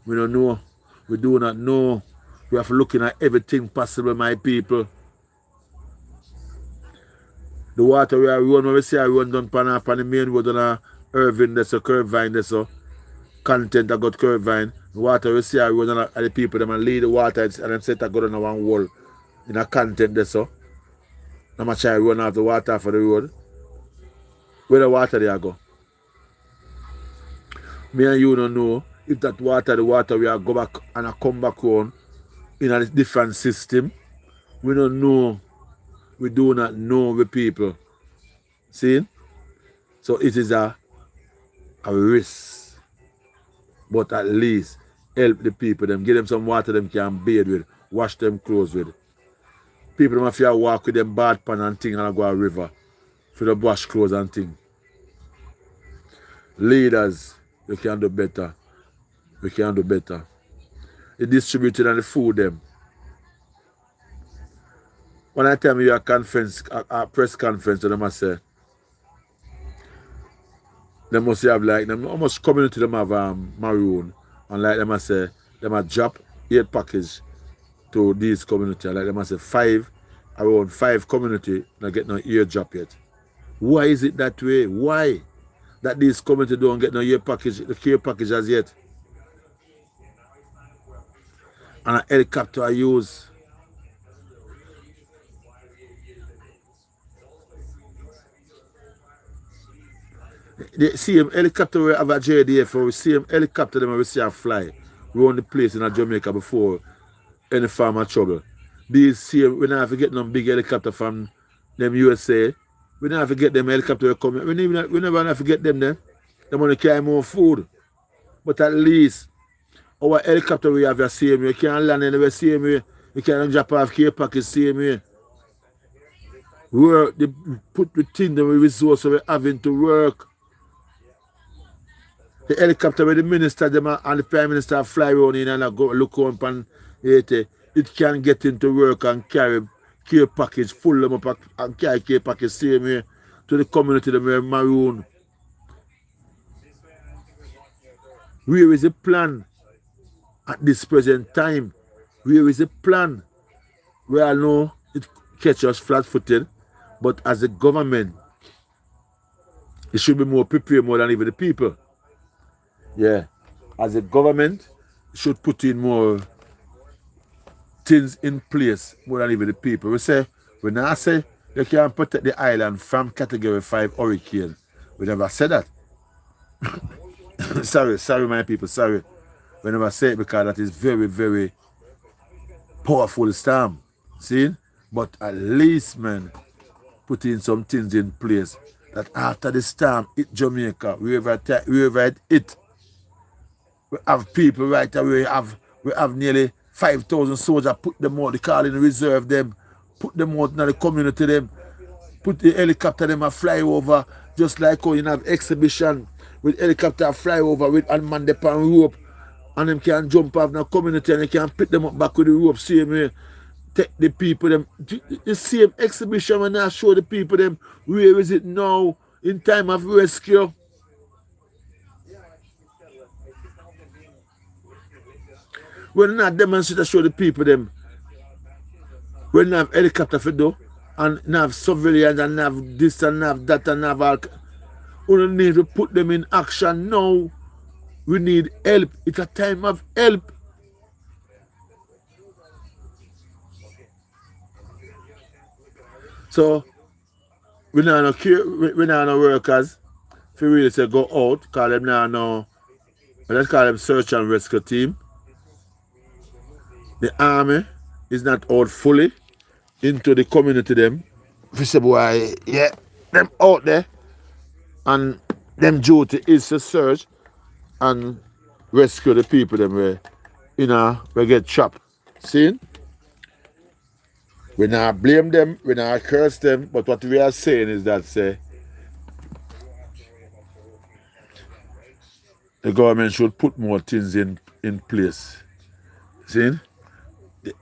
We don't know. We do not know. We have to looking at everything possible, my people. The water we are run, when we see I run down pan the main road on Irving, there's a curve vine, there's a content I got curve vine. The water we see I run on the people, them and lead the water and them set a go on one wall in a content there so. I'm try to run off the water for the road. Where the water they go? Me and you don't know if that water, the water we are go back and I come back on in a different system. We don't know. We do not know the people. See? So it is a risk. But at least help the people them. Give them some water them can bathe with. Wash them clothes with. People them have to walk with them bad pan and thing and go a river. For the wash clothes and thing. Leaders, we can do better. We can do better. They distributed and the food them. When I tell me you a conference, a press conference, them I say, they must have like them how much community them have maroon, and like them I say, them a drop 8 package to these community. And like them I say around 5 community not get no ear drop yet. Why is it that way? Why? That these community don't get no ear package, the care package as yet. And a helicopter I use. The same helicopter we have a JDF for, the same helicopter them we see a fly. We own the place in Jamaica before any farmer trouble. These same, we don't have to get no big helicopter from them USA. We don't have to get them helicopter coming. We never have to get them there. They want to carry more food. But at least Our helicopter we have the same way. You can't land anywhere same way. You can't drop off care package same way. Work, they put the thing, the resource we having to work. The helicopter where the minister them and the prime minister fly around in and go look up and it can get into work and carry care package, full them up and carry care package same way to the community them were maroon. Where is the plan at this present time? Where is the plan? We all know it catch us flat-footed, but as a government, it should be more prepared more than even the people. Yeah, as a government, should put in more things in place more than even the people. We now say they can protect the island from category 5 hurricane. We never said that. sorry my people, sorry. We never say it because that is very, very powerful storm. See? But at least, man, put in some things in place that after the storm hit Jamaica, wherever it hit, we have people right away, we have nearly 5,000 soldiers, put them out, they call in the reserve them, put them out in the community them, put the helicopter them and fly over, just like how you have exhibition with helicopter fly over with and man up on rope, and them can jump off in the community and they can pick them up back with the rope same way. Take the people them, the same exhibition when I show the people them, where is it now in time of rescue? When not demonstrate to show the people them, when have helicopter for do, and have surveillance and have this and have that and have all, we need to put them in action now. We need help. It's a time of help. So we now no workers if you really say go out, call them now, let's call them search and rescue team. The army is not out fully into the community them. If you say boy, yeah, them out there and them duty is to search and rescue the people them where we get trapped. See? We not blame them, we not curse them, but what we are saying is that the government should put more things in place. See? The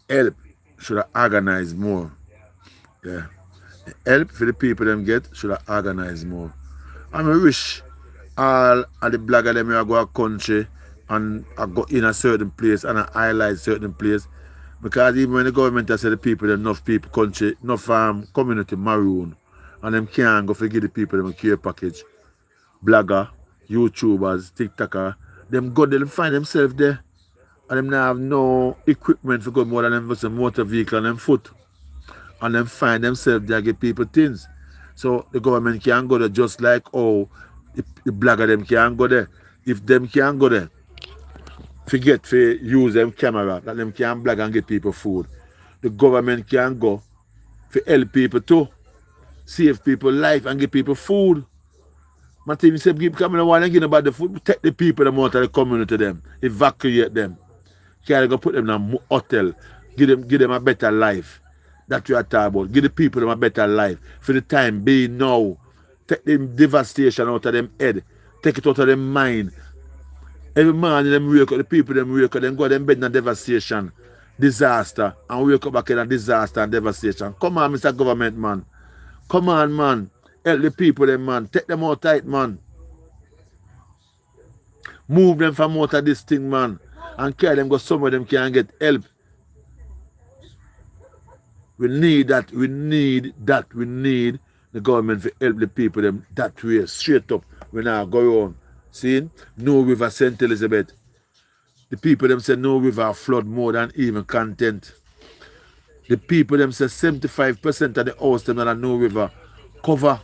help should have organized more. Yeah. The help for the people them get should have organized more. And I wish all of the blogger them go a country and I go in a certain place and I highlight certain place. Because even when the government has said the people, enough people, country, enough community maroon, and them can't go forgive the people them a care package. Blogger, YouTubers, TikToker, them go there and find themselves there. And them now have no equipment for go more than them for motor vehicle and them foot. And them find themselves there get people things. So the government can't go there just like the blogger them can't go there. If them can't go there, forget to use them camera, that them can blog and get people food. The government can go to help people too. Save people life and give people food. My team say people coming around and give about the food, take the people them out of the community them, evacuate them. Can't go put them in a hotel, give them a better life. That's what I talk about. Give the people them a better life. For the time being now. Take them devastation out of them head. Take it out of them mind. Every morning them wake up, the people them wake up, them go them bed in a devastation, disaster, and wake up back in a disaster and devastation. Come on, Mr. Government man. Come on, man. Help the people them, man. Take them out tight, man. Move them from out of this thing, man. And carry them go somewhere them can get help. We need that. We need the government to help the people them that way, straight up. We now go on. See? No river St. Elizabeth. The people them say no river flood more than even content. The people them say 75% of the house them that are no river cover.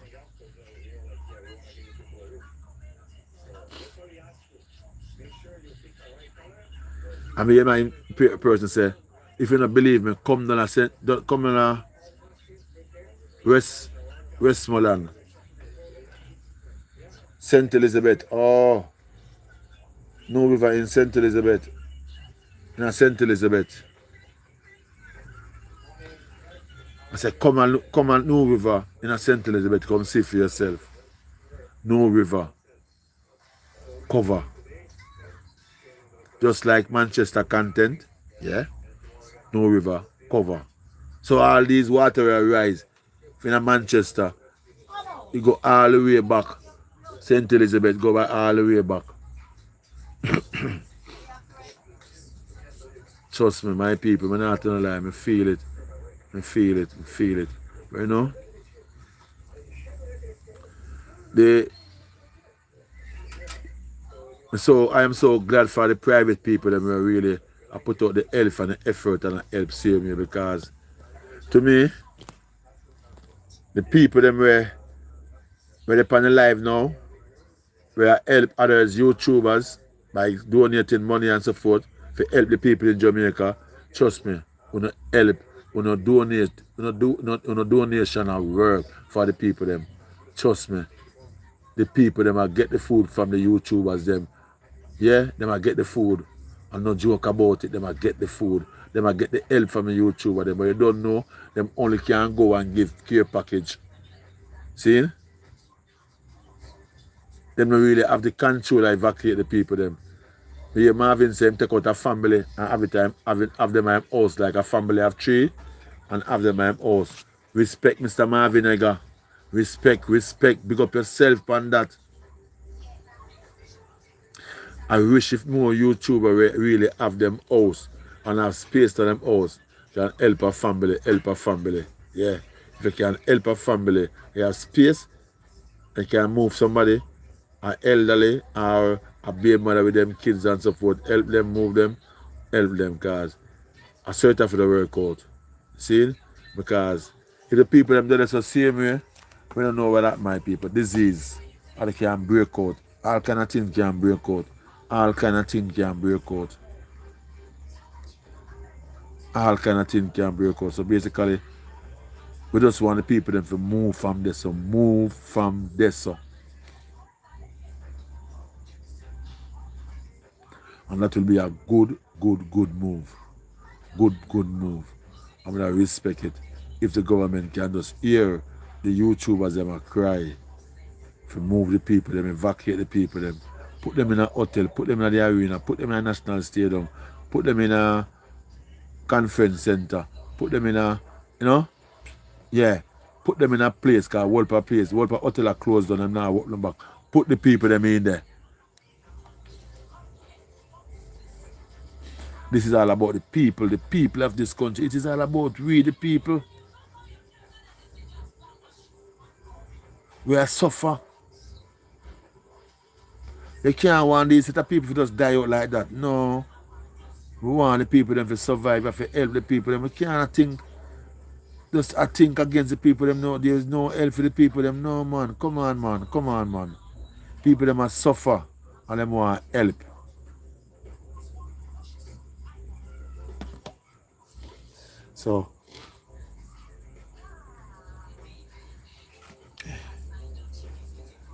I mean, my person say, if you don't believe me, come down a Westmoreland, St. Elizabeth. Oh, No river in St. Elizabeth. In St. Elizabeth. I said, come and look, come and no river in St. Elizabeth. Come see for yourself. No river. Cover. Just like Manchester content. Yeah. No river. Cover. So all these water will rise. In Manchester, you go all the way back. St. Elizabeth go back all the way back. Trust me, my people, I'm not gonna lie, I feel it. I feel it, I feel it. But you know, so I am so glad for the private people that really I put out the help and the effort and the help save me, because to me, the people them where they're on the live now, where I help others, YouTubers, by donating money and so forth, to help the people in Jamaica. Trust me, when help, when donate, when donation and work for the people them. Trust me, the people them will get the food from the YouTubers them. Yeah, them will get the food. And no joke about it, them will get the food. Them will get the help from the YouTuber them. But you don't know, them only can go and give care package. See? Them don't really have the control to evacuate the people them. But yeah, Marvin say him take out a family and every time have them in house like a family of 3 and have them in house. Respect Mr. Marvin Ega. Respect, respect. Big up yourself on that. I wish if more YouTubers really have them house and have space to them house, can help a family, help a family. Yeah. If you can help a family, you have space, you can move somebody, an elderly or a baby mother with them kids and so forth, help them, move them, help them, because I search for the workout. See? Because if the people them do this the same way, we don't know what that my people. Disease, or they can break out. All kind of things can break out. All kind of things can break out. All kind of things can break out. So basically, we just want the people them to move from this. So move from this. So. And that will be a good move. Good move. I'm going to respect it. If the government can just hear the YouTubers them cry, to move the people, them evacuate the people, them put them in a hotel, put them in the arena, put them in a national stadium, put them in a conference center, put them in a, you know, yeah, put them in a place called Wolper Place. Wolper Hotel are closed down and now open them back. Put the people them in there. This is all about the people of this country. It is all about we, the people. We are suffer. You can't want these set of people to just die out like that. No. We want the people them to survive, to help the people them. We can't think, just I think against the people them. No, there is no help for the people them. No, man. Come on, man. Come on, man. People them must suffer and them want help. So,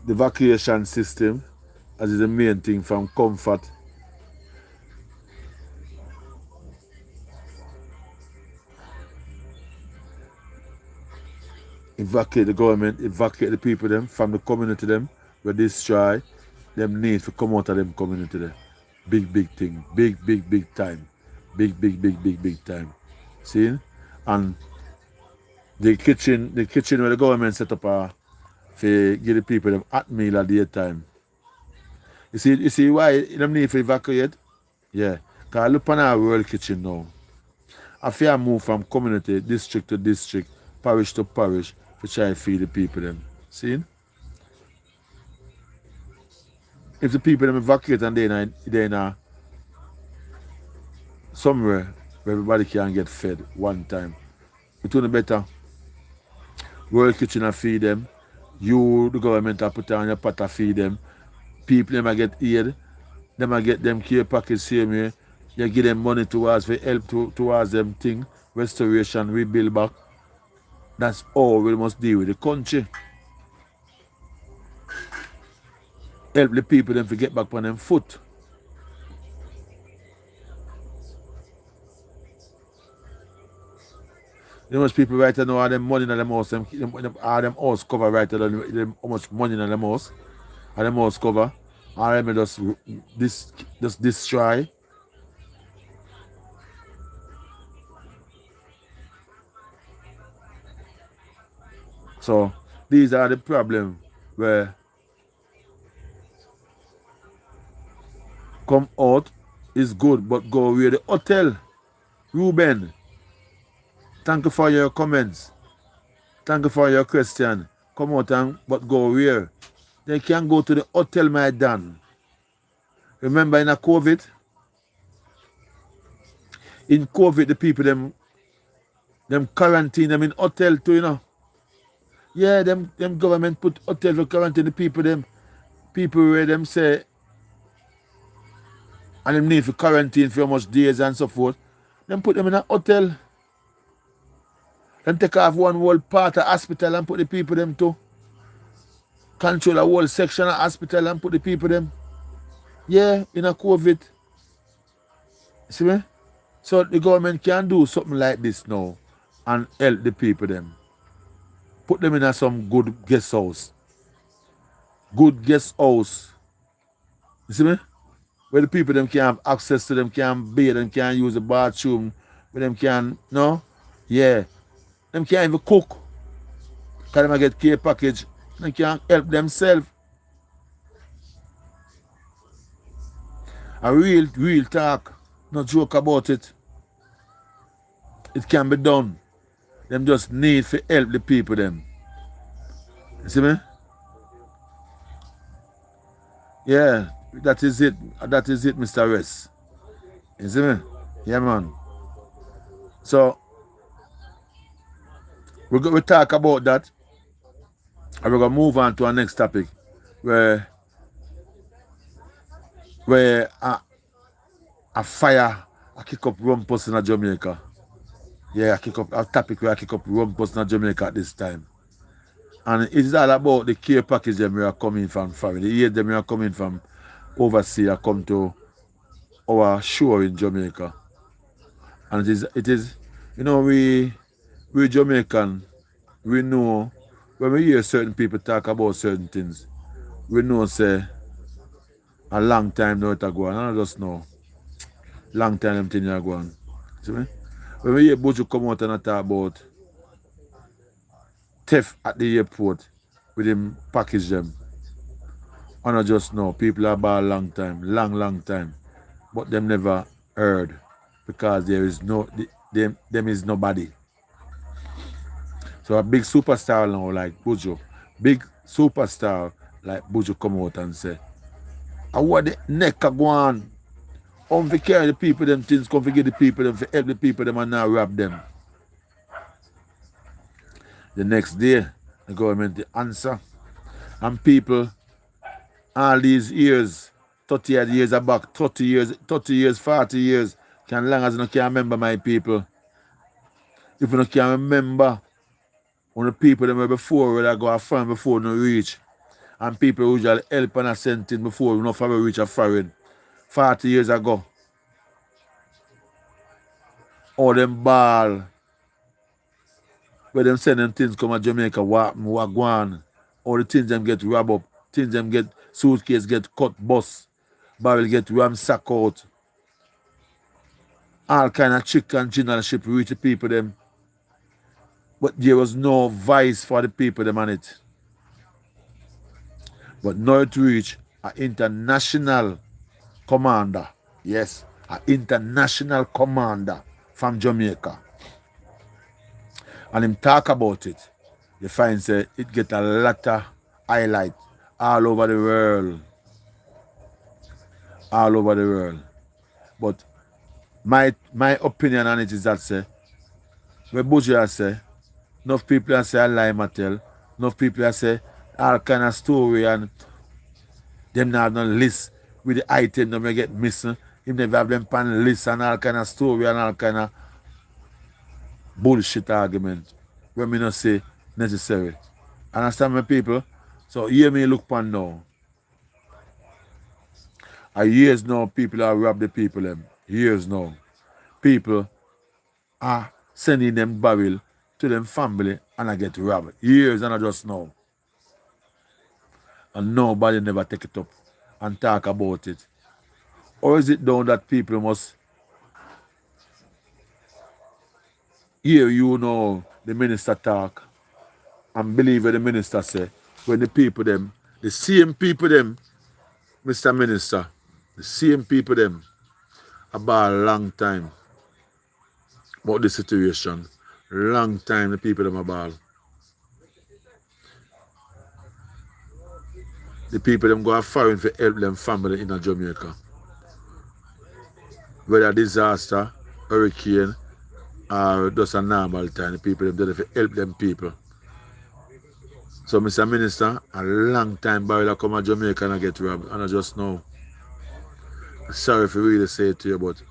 the evacuation system, as is the main thing from comfort. Evacuate the government, evacuate the people them from the community them, where destroy them need to come out of them community there. Big thing. Big time. Big time. See? And the kitchen where the government set up for give the people them hot meal at daytime. You see why them need to evacuate? Yeah. Because look on our world kitchen now. I feel move from community, district to district, parish to parish, to try to feed the people them. See? If the people them evacuate and they're in somewhere where everybody can get fed one time, it would be better. World Kitchen and feed them. You, the government, are put on your pot to feed them. People them get aid. Them get them care package same way. You give them money towards for help towards them thing, restoration, rebuild back. That's all we must deal with the country. Help the people them to get back on them foot. You know much people right now all them money in them house, all them house cover right now, how much money in them house, all them house cover, all them just destroy. So these are the problem where come out is good, but go away. The hotel, Ruben, thank you for your comments. Thank you for your question. Come out and but go where? They can go to the hotel, my Dan. Remember in a COVID? In COVID, the people them quarantine them in hotel too, you know. Yeah, them government put hotel for quarantine the people where them say and them need for quarantine for how much days and so forth. Them put them in a hotel. Them take off one whole part of hospital and put the people them to control a whole section of hospital and put the people them. Yeah, in a COVID. See me? So the government can do something like this now and help the people them. Put them in a some good guest house. Good guest house. You see me? Where the people them can have access to them, can bathe, them can use the bathroom, where them can, no? Yeah. Them can't even cook. Because them get care package. Them can help themselves. A real talk. No joke about it. It can be done. Them just need to help the people them. You see me? Yeah, that is it. That is it, Mr. West. You see me? Yeah, man. So we talk about that. And we're gonna move on to our next topic where a fire I kick up rumpus in Jamaica. Yeah, I kick up a topic where I kick up rumpus in Jamaica at this time. And it's all about the care package them we are coming from foreign. The aid them we are coming from overseas are come to our shore in Jamaica. And it is you know we Jamaican, we know when we hear certain people talk about certain things, we know say a long time now it a go on. I don't just know. Long time them things are going. See me? When we hear Buju come out and talk about theft at the airport with him package them. I don't just know. People are about a long time. Long time. But them never heard. Because there is no them is nobody. So a big superstar now like Buju, big superstar like Buju come out and say, I want the neck a go on. Come to carry the people them things, come to give the people them, to help the people them and now rob them. The next day, the government the answer. And people, all these years, 30 years are back, 30 years, 40 years, can long as you can remember my people. If you can remember when the people them were before, where they go a foreign before no reach. And people usually help and send things before we not reach a foreign. 40 years ago. All them ball where them sending things come to Jamaica, wagwan. All the things them get robbed up. Things them get suitcase get cut bus. Barrel get ramsack out. All kind of chick and generalship reach the people them. But there was no vice for the people them on it. But now it reach an international commander. Yes, an international commander from Jamaica. And him talk about it. You find say it get a lot of highlight all over the world. All over the world. But my opinion on it is that say, where Buju say, enough people say a lie Mattel, enough people say all kind of story and them not no list with the item them get missing. Him never have them pan list and all kind of story and all kind of bullshit argument. When me not say necessary. Understand my people? So hear me look pan now. Years now people are rob the people them. Years now. People are sending them barrel to them family and I get robbed. Years and I just know. And nobody never take it up and talk about it. Or is it down that people must hear the minister talk and believe what the minister say when the people them, the same people them, Mr. Minister, the same people them about a long time about the situation. Long time the people them about. The people them go foreign for help them family in Jamaica. Whether disaster, hurricane, or just a normal time, the people them do it for help them people. So Mr. Minister, a long time barrel come to Jamaica and I get robbed. And I just know. Sorry if I really say it to you, but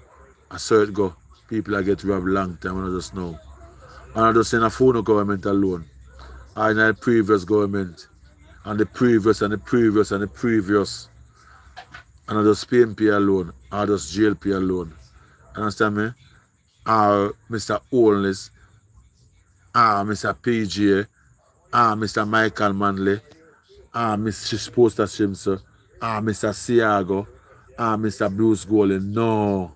I saw it go. People I get robbed long time and I just know. And I just seen a phone government alone. I in the previous government. And the previous and the previous and the previous. And I just PMP alone. I just JLP alone. Understand me? Or Mr. Holness. Or Mr. PGA. Or Mr. Michael Manley. Mr. Poster Simpson. Mr. Siago. Mr. Bruce Golden. No.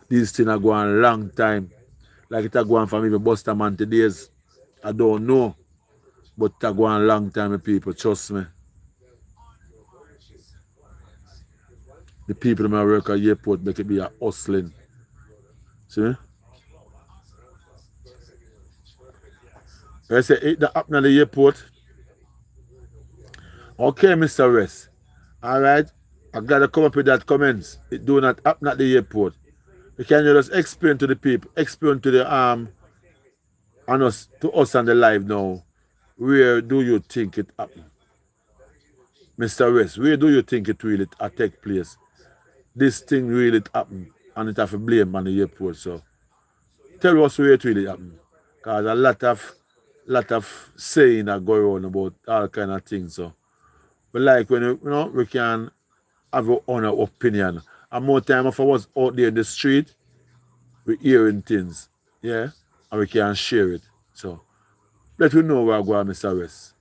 These things are going a long time. Like it are going from even Buster Man to days. I don't know. But it are going a long time, people. Trust me. The people that work at the airport make it be a hustling. See? I say it that happen at the airport. Okay, Mr. West. Alright. I gotta come up with that comments. It do not happen at the airport. You can just explain to the people, explain to the and us to us on the live now. Where do you think it happened? Mr. West, where do you think it really take place? This thing really happened and it have to blame on the airport. So tell us where it really happened. Because a lot of saying are going on about all kind of things. So we like when we can have our own opinion. And more time if I was out there in the street, we hearing things. Yeah? And we can share it. So let you know where I go, Mr. West.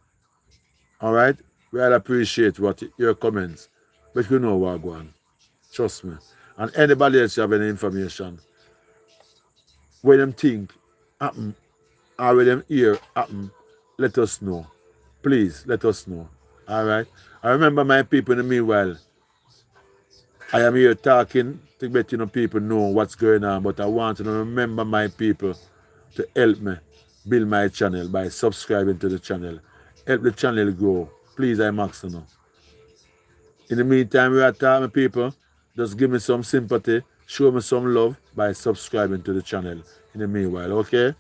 Alright? We all appreciate your comments. Let you know where I go. Trust me. And anybody else have any information, when them think happen, or when them hear happen, let us know. Please, let us know. Alright? I remember my people in the meanwhile. I am here talking to let people know what's going on, but I want to remember my people to help me build my channel by subscribing to the channel. Help the channel grow. Please, I'm asking you. In the meantime, we are talking people. Just give me some sympathy, show me some love by subscribing to the channel in the meanwhile, okay?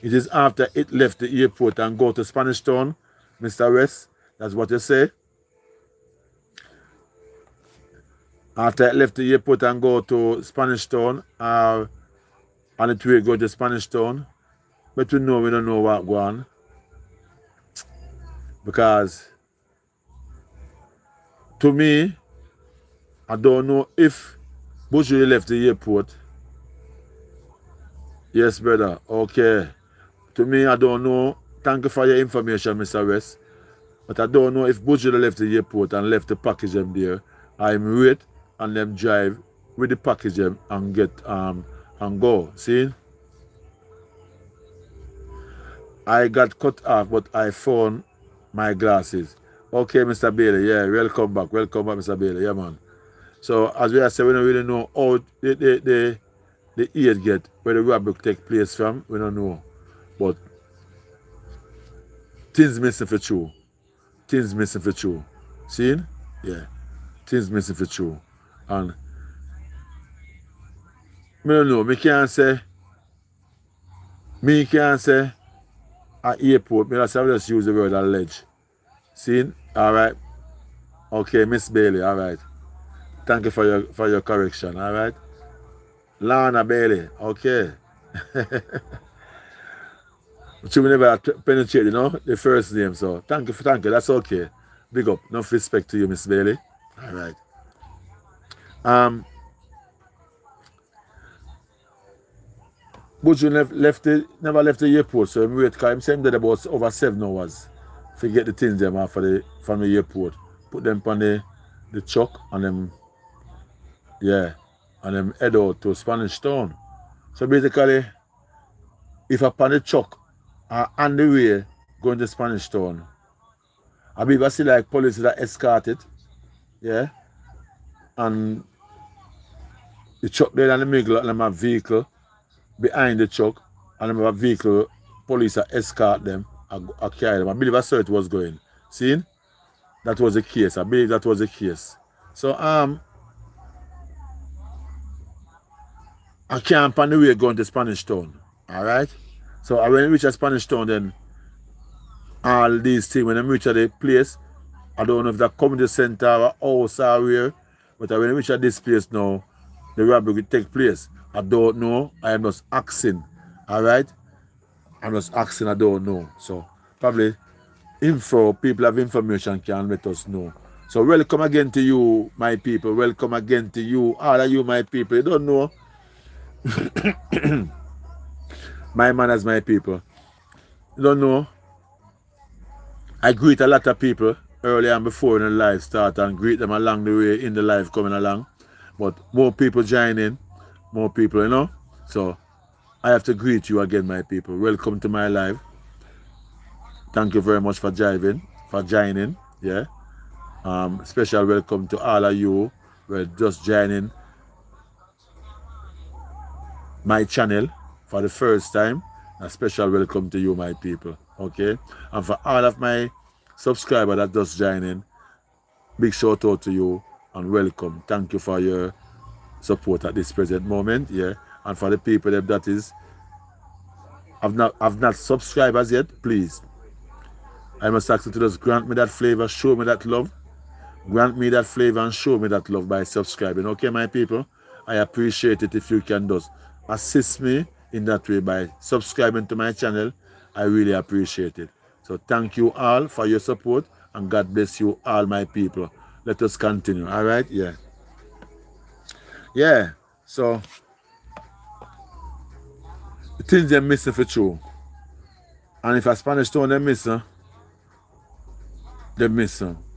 It is after it left the airport and go to Spanish Town, Mr. West. That's what you say? After it left the airport and go to Spanish Town, or on the way go to Spanish Town, but we don't know what go on. Because to me, I don't know if Bush really left the airport. Yes, brother. Okay. To me, I don't know. Thank you for your information, Mr. West. But I don't know if Bush left the airport and left the package them there. I'm wait and them drive with the package them and get and go. See? I got cut off, but I found my glasses. Okay, Mr. Bailey. Yeah, welcome back. Welcome back, Mr. Bailey. Yeah, man. So as we are saying, we don't really know how the aid get, where the robbery take place from. We don't know. But things missing for true. Things missing for true. See? Yeah. Things missing for true. And I don't know. Me can't say at airport. Me just use the word allege. See? Alright. Okay, Miss Bailey, alright. Thank you for your correction, alright? Lana Bailey, okay. But you never penetrate, the first name, so thank you, that's okay. Big up, enough respect to you, Miss Bailey. Alright. Buju never left the airport, so him wait, because him say him did about over 7 hours. If you get the things them off from the airport, put them on the truck and them, yeah, and them head out to Spanish Town. So basically, if I on the truck are on the way going to Spanish Town, I believe I see like police that escort it, yeah, and the truck there in the middle and my vehicle behind the truck, and my vehicle, police escort them, I carry them. I believe I saw it was going. See? That was the case. I believe that was the case. So I camp on the way going to Spanish Town. Alright? So when I reach a Spanish Town, then all these things, when I reach at the place, I don't know if that community center or house or where, but when I reach at this place now, the robbery will take place. I don't know. I am just asking. Alright? I'm just asking, I don't know. So probably people have information can let us know. So welcome again to you, my people. Welcome again to you, all of you, my people. You don't know. My manners, my people. You don't know. I greet a lot of people early and before the live start and greet them along the way in the live coming along. But more people join in. More people, you know. So I have to greet you again, my people. Welcome to my live. Thank you very much for joining. Yeah. Special welcome to all of you who are just joining my channel for the first time. A special welcome to you, my people. Okay. And for all of my subscribers that just joining, big shout out to you and welcome. Thank you for your support at this present moment. Yeah. And for the people that is have not subscribed as yet, please. I must ask you to just grant me that flavor, show me that love. Grant me that flavor and show me that love by subscribing. Okay, my people? I appreciate it if you can just assist me in that way by subscribing to my channel. I really appreciate it. So thank you all for your support and God bless you all, my people. Let us continue. All right? Yeah. Yeah. So the things they're missing for true. And if a Spanish Town they're missing,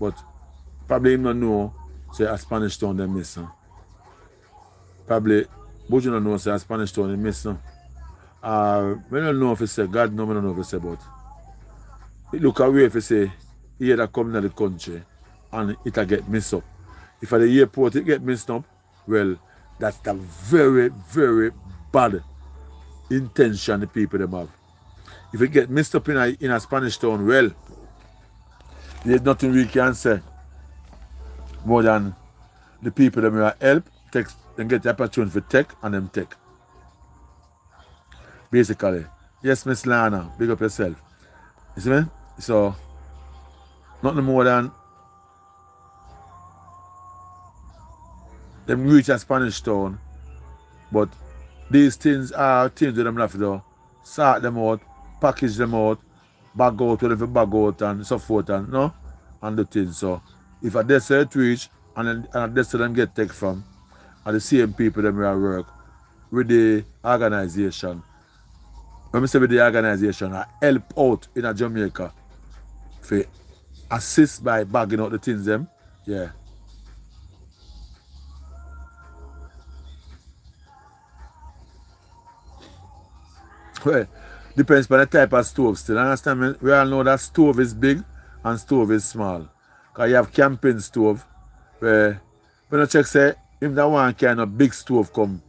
but probably him not know say a Spanish Town they're missing. Probably but you don't know say a Spanish Town they're missing. We don't know if he say God no, we don't know if he say, but it look away if he say he that come to the country and it'll get messed up. If at the airport it get messed up, well, that's the very, very bad intention the people them have. If it get messed up in a Spanish Town, well, there's nothing we can say more than the people that will help, take, and get the opportunity for take and them take. Basically. Yes, Miss Lana, big up yourself. You see me? So, nothing more than them reach a Spanish Town, but these things are things that them have to do. Sort them out, package them out, bag out whatever bag out and so forth and no, and the things. So if a desert reach and a desert them get take from, and the same people them will work with the organization. When I say with the organization, I help out in a Jamaica for assist by bagging out the things them. Yeah. Well, depends on the type of stove still. Understand me? We all know that stove is big and stove is small. Because you have camping stove where when you check say if that one kind of big stove come.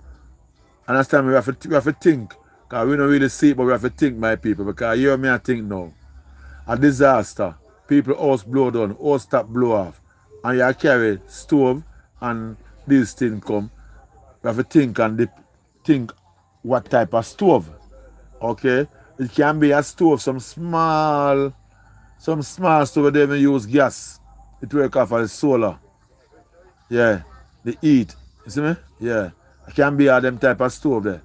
Understand me? We have to think. Because we don't really see it, but we have to think, my people. Because you hear me I think now. A disaster. People house blow down, house stop blow off. And you carry stove and this thing come. We have to think and think what type of stove. Okay, it can be a stove, some small stove they even use gas. It work off of the solar. Yeah, the heat. You see me? Yeah, it can be a them type of stove there.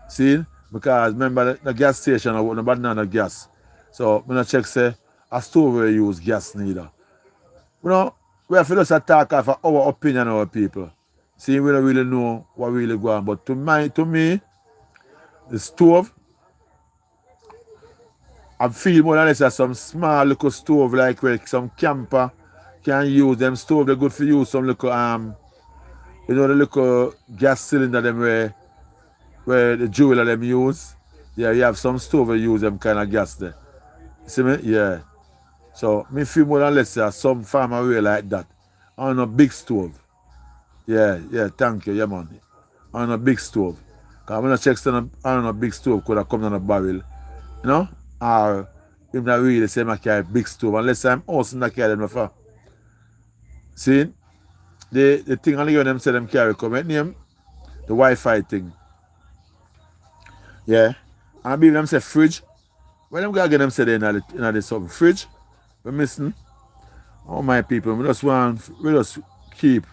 See? Because remember the gas station I want nobody no gas. So when I check say a stove we use gas neither. You know, we have to just talk of our opinion of our people. See, we don't really know what really go on. But to me, The stove, I feel more than less as some small little stove like where some camper can use. Them stove they're good for you. Some little you know the little gas cylinder them where the jeweler them use. Yeah, you have some stove that use them kind of gas there. See me? Yeah. So me feel more than less some farmer way like that. On a big stove. Yeah, thank you, yeah man. On a big stove. Cause when I check on a big stove could have come on a barrel. You know? Or if not really say I carry big stove. Unless I'm also not carry them for. See? The thing only when them say them carry come name the Wi-Fi thing. Yeah. And I believe them say fridge. When them go get them say they in the something fridge, we missing. Oh my people, we just keep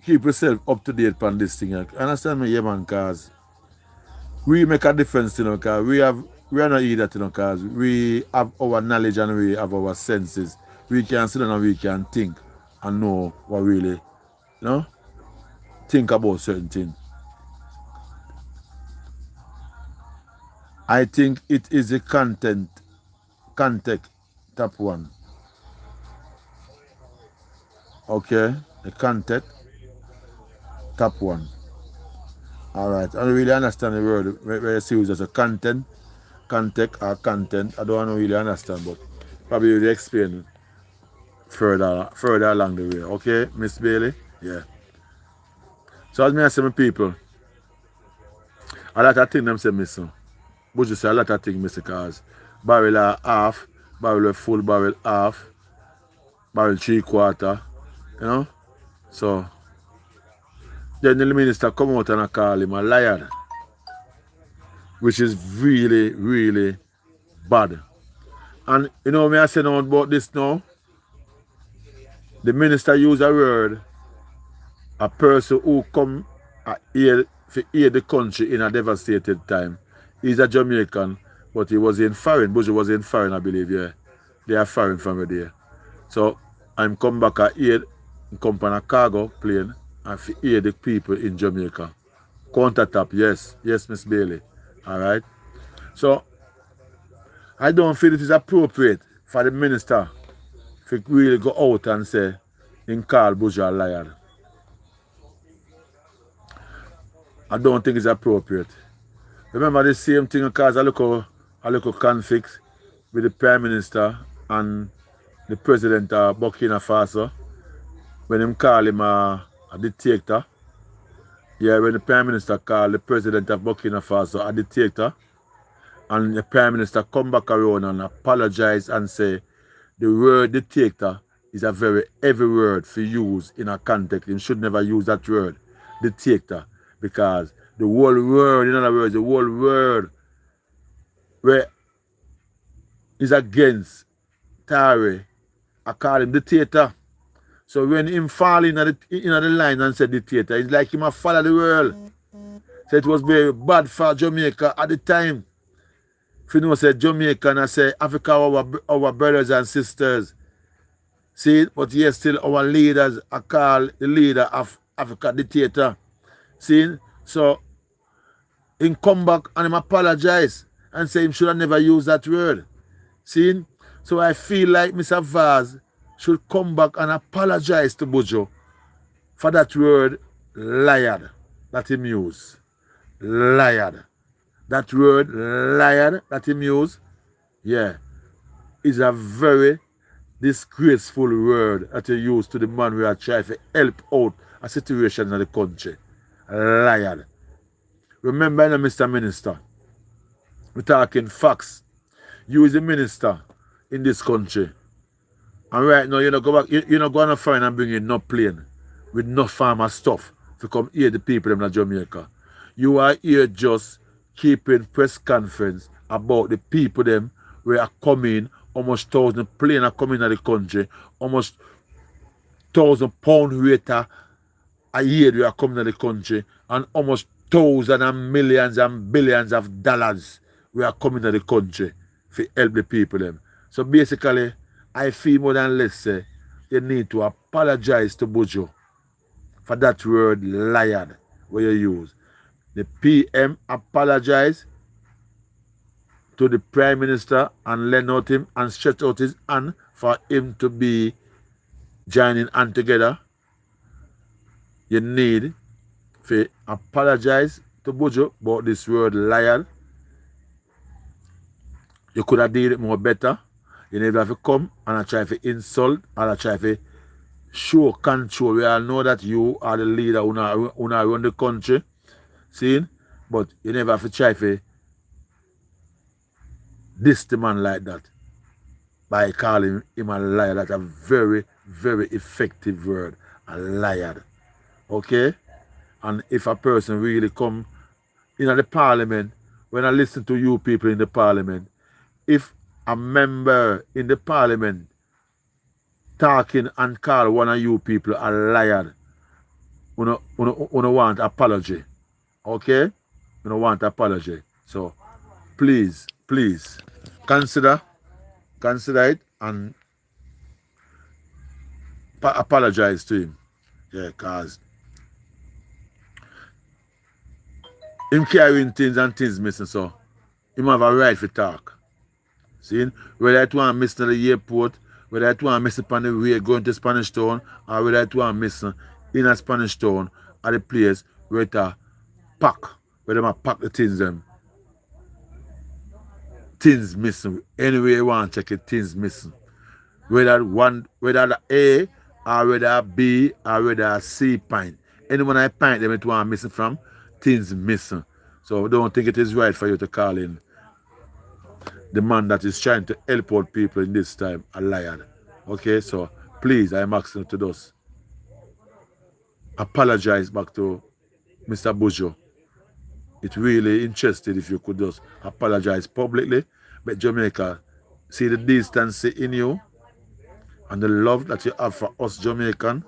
yourself up to date on this thing. Understand me, yeah man, cause we make a difference, you know, cause we are not idiot, you know, cause we have our knowledge and we have our senses. We can sit down and we can think and know what really, you know, think about certain things. I think it is the context, top one. Okay, the context, top one. All right, I don't really understand the word where you see it as a context or content. I don't really understand, but probably you'll explain further along the way. Okay, Miss Bailey? Yeah. So as me I say my people, a lot of things them say missing. But you say a lot of things missing because barrel are half, barrel are full, barrel half, barrel 3/4, you know? So then the minister come out and I call him a liar, which is really, really bad. And you know me I say now about this now? The minister use a word, a person who come here to aid the country in a devastated time. He's a Jamaican, but he was in foreign. Buju was in foreign, I believe, yeah. They are foreign from there. So I'm come back at aid, come on a cargo plane and to aid the people in Jamaica. Countertop, yes, Miss Bailey. Alright. So I don't feel it is appropriate for the minister to really go out and say in call Buju a liar. I don't think it's appropriate. Remember the same thing because a little conflict with the Prime Minister and the President of Burkina Faso when him call him a dictator. Yeah, when the Prime Minister called the President of Burkina Faso a dictator and the Prime Minister come back around and apologize and say the word dictator is a very heavy word for use in a context. You should never use that word, dictator, because the whole world, in other words, the whole world where is against Tare, I call him dictator. So when him fall in the line and say dictator, it's like him a follow the world. So it was very bad for Jamaica at the time. If you know, say Jamaica and I say Africa, our brothers and sisters. See, but yes, still our leaders are called the leader of Africa dictator. See, so him come back and him apologize and say him should have never used that word. See, so I feel like Mr. Vaz should come back and apologize to Buju for that word liar that him use. Liar. That word liar that him use, yeah, is a very disgraceful word that you use to the man who are trying to help out a situation in the country. Liar. Remember, Mr. Minister, we're talking facts. You is the minister in this country. And right now, you know, go back, you're not going to find and bring in no plane with no farmer stuff to come hear the people in Jamaica. You are here just keeping press conference about the people them where are coming, almost 1,000 plane are coming to the country, almost 1,000 pound weight a year they are coming to the country, and almost thousands and millions and billions of dollars we are coming to the country to help the people them. So basically, I feel more than less say you need to apologize to Buju for that word liar where you use. The PM apologize, to the Prime Minister and lend out him and stretch out his hand for him to be joining hand together. You need to apologize to Buju about this word liar. You could have did it more better. You never have to come and try to insult and try to show control. We all know that you are the leader who run the country. See? But you never have to try to diss the man like that by calling him a liar. That's a very, very effective word. A liar. Okay? And if a person really come in the parliament, when I listen to you people in the parliament, if a member in the parliament talking and call one of you people a liar, you don't want apology. Okay? You don't want apology. So please, please consider it and apologize to him. Yeah, because him carrying things and things missing, so him have a right to talk. See? Whether it want missing at the airport, whether it want missing on the way going to Spanish Town, or whether it want missing in a Spanish Town at the place where it a pack, where them a pack the things them. Things missing. Anyway you want to check it, things missing. Whether the A or whether a B or whether a C pint. Anyone I pint them it want missing from, things missing. So don't think it is right for you to call in the man that is trying to help out people in this time a liar. Okay, so please, I am asking you to just apologize back to Mr. Buju. It's really interested if you could just apologize publicly. But Jamaica, see the decency in you and the love that you have for us Jamaican.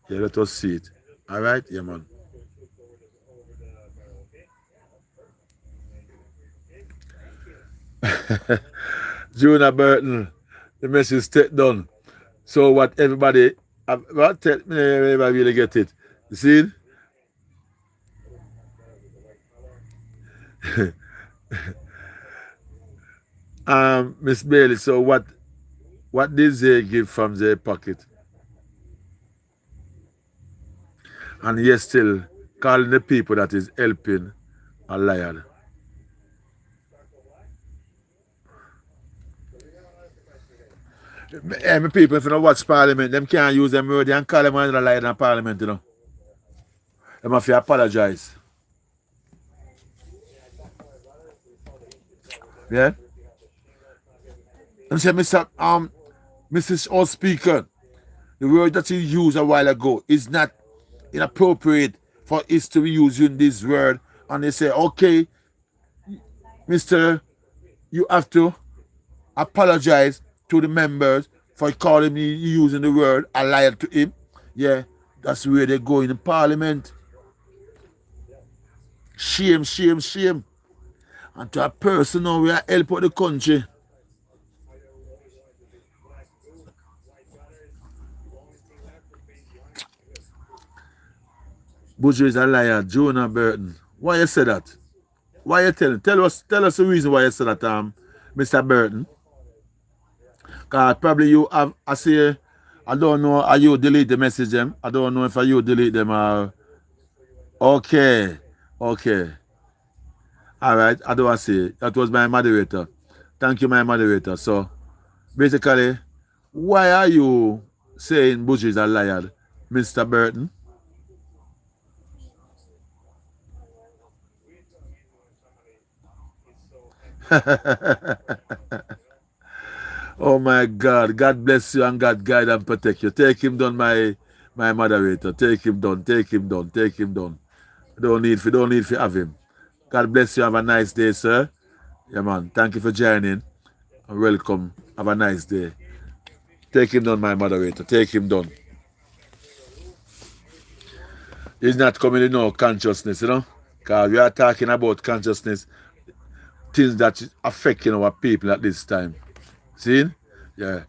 Yeah, let us see it. All right? Yeah, man. Jonah Burton, the message step done. So what everybody, what tell me if I really get it. You see it? Miss Bailey, so what did they give from their pocket? And you're still calling the people that is helping a liar. My people, if you don't watch Parliament, them can't use them word and call them another liar in Parliament, you know. Them have to apologize. Yeah? Them say, Mr. All Speaker, the word that you used a while ago is not inappropriate for us to be using this word. And they say, okay, Mr. You have to apologize to the members for calling me using the word a liar to him. Yeah, that's where they go in the Parliament. Shame, shame, shame. And to a person now we are help out the country. Buju is a liar, Jonah Burton. Why you say that? Why you telling? Tell us the reason why you say that, Mr. Burton. Because probably you have, I don't know, are you delete the message them? I don't know if you delete them or... Okay. All right, I don't want to say. That was my moderator. Thank you, my moderator. So, basically, why are you saying Buju is a liar, Mr. Burton? Oh my God. God bless you and God guide and protect you. Take him down, my moderator. Take him down. Don't need to have him. God bless you. Have a nice day, sir. Yeah, man. Thank you for joining. And welcome. Have a nice day. Take him down, my moderator. Take him down. He's not coming in no consciousness, you know? Because we are talking about consciousness, things that affecting our people at this time. See? Yeah.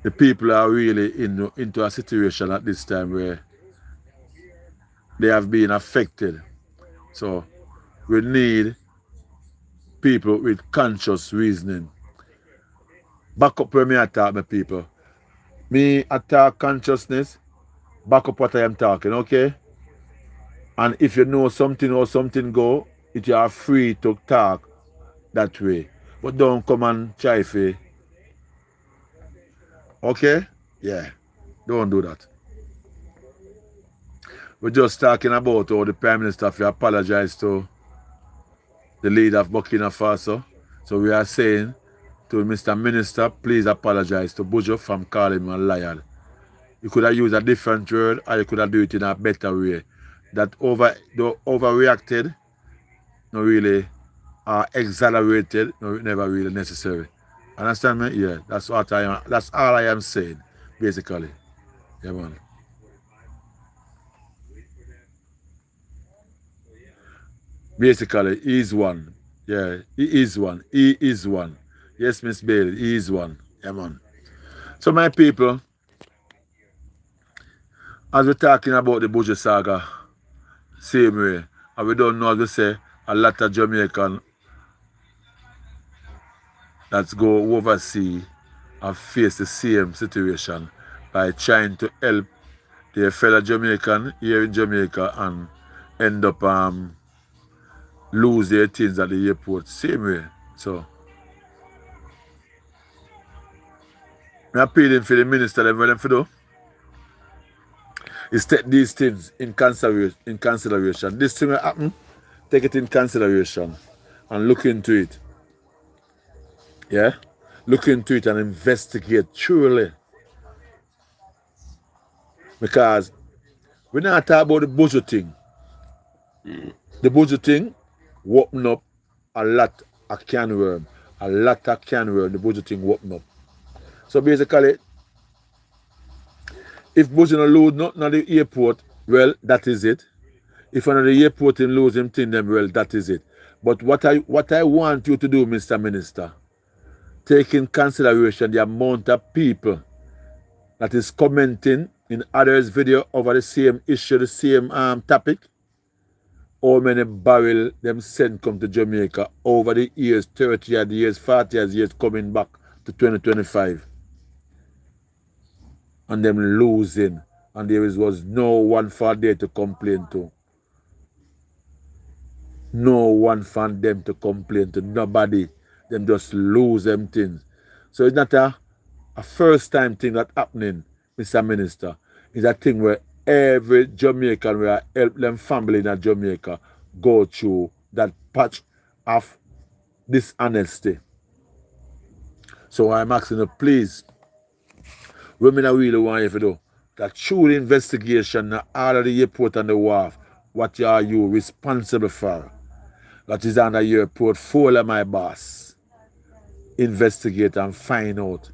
The people are really into a situation at this time where they have been affected. So we need people with conscious reasoning. Back up where me attack my people. Me attack consciousness, back up what I am talking, okay? And if you know something or something go, you are free to talk that way. But don't come and try for, okay? Yeah, don't do that. We're just talking about how the Prime Minister have apologized to the leader of Burkina Faso. So we are saying to Mr. Minister, please apologize to Bujo from calling him a liar. You could have used a different word or you could have do it in a better way. That overreacted, not really, exaggerated, no, never really necessary. Understand me? Yeah, that's what I am. That's all I am saying, basically. Yeah, man. Basically, he is one. Yeah, he is one. He is one. Yes, Miss Bailey, he is one. Yeah, man. So, my people, as we're talking about the Buju saga, same way, and we don't know, as we say, a lot of Jamaican that go overseas and face the same situation by trying to help their fellow Jamaican here in Jamaica and end up lose their things at the airport. Same way. So, I'm appealing for the minister, them what them for do is take these things in consideration. This thing will happen, take it in consideration and look into it. Yeah? Look into it and investigate truly. Because we're not talking about the budget thing. The budget thing open up a lot of can worm. A lot of can worm, the budget thing open up. So basically, if Buju no lose nothing at the airport, well, that is it. If another airport him lose him thing, then well, that is it. But what I want you to do, Mr. Minister, take in consideration the amount of people that is commenting in others' video over the same issue, the same topic. How many barrel them send come to Jamaica over the years, 30 years, 40 years coming back to 2025. And them losing. And there was no one for there to complain to. No one for them to complain to. Nobody. Them just lose them things. So it's not a first time thing that happening, Mr. Minister. It's a thing where every Jamaican will help them family in Jamaica go through that patch of dishonesty. So I'm asking you, please, women I really want you to do that true investigation all of the airport and the wharf, what are you responsible for? That is under your portfolio, my boss. Investigate and find out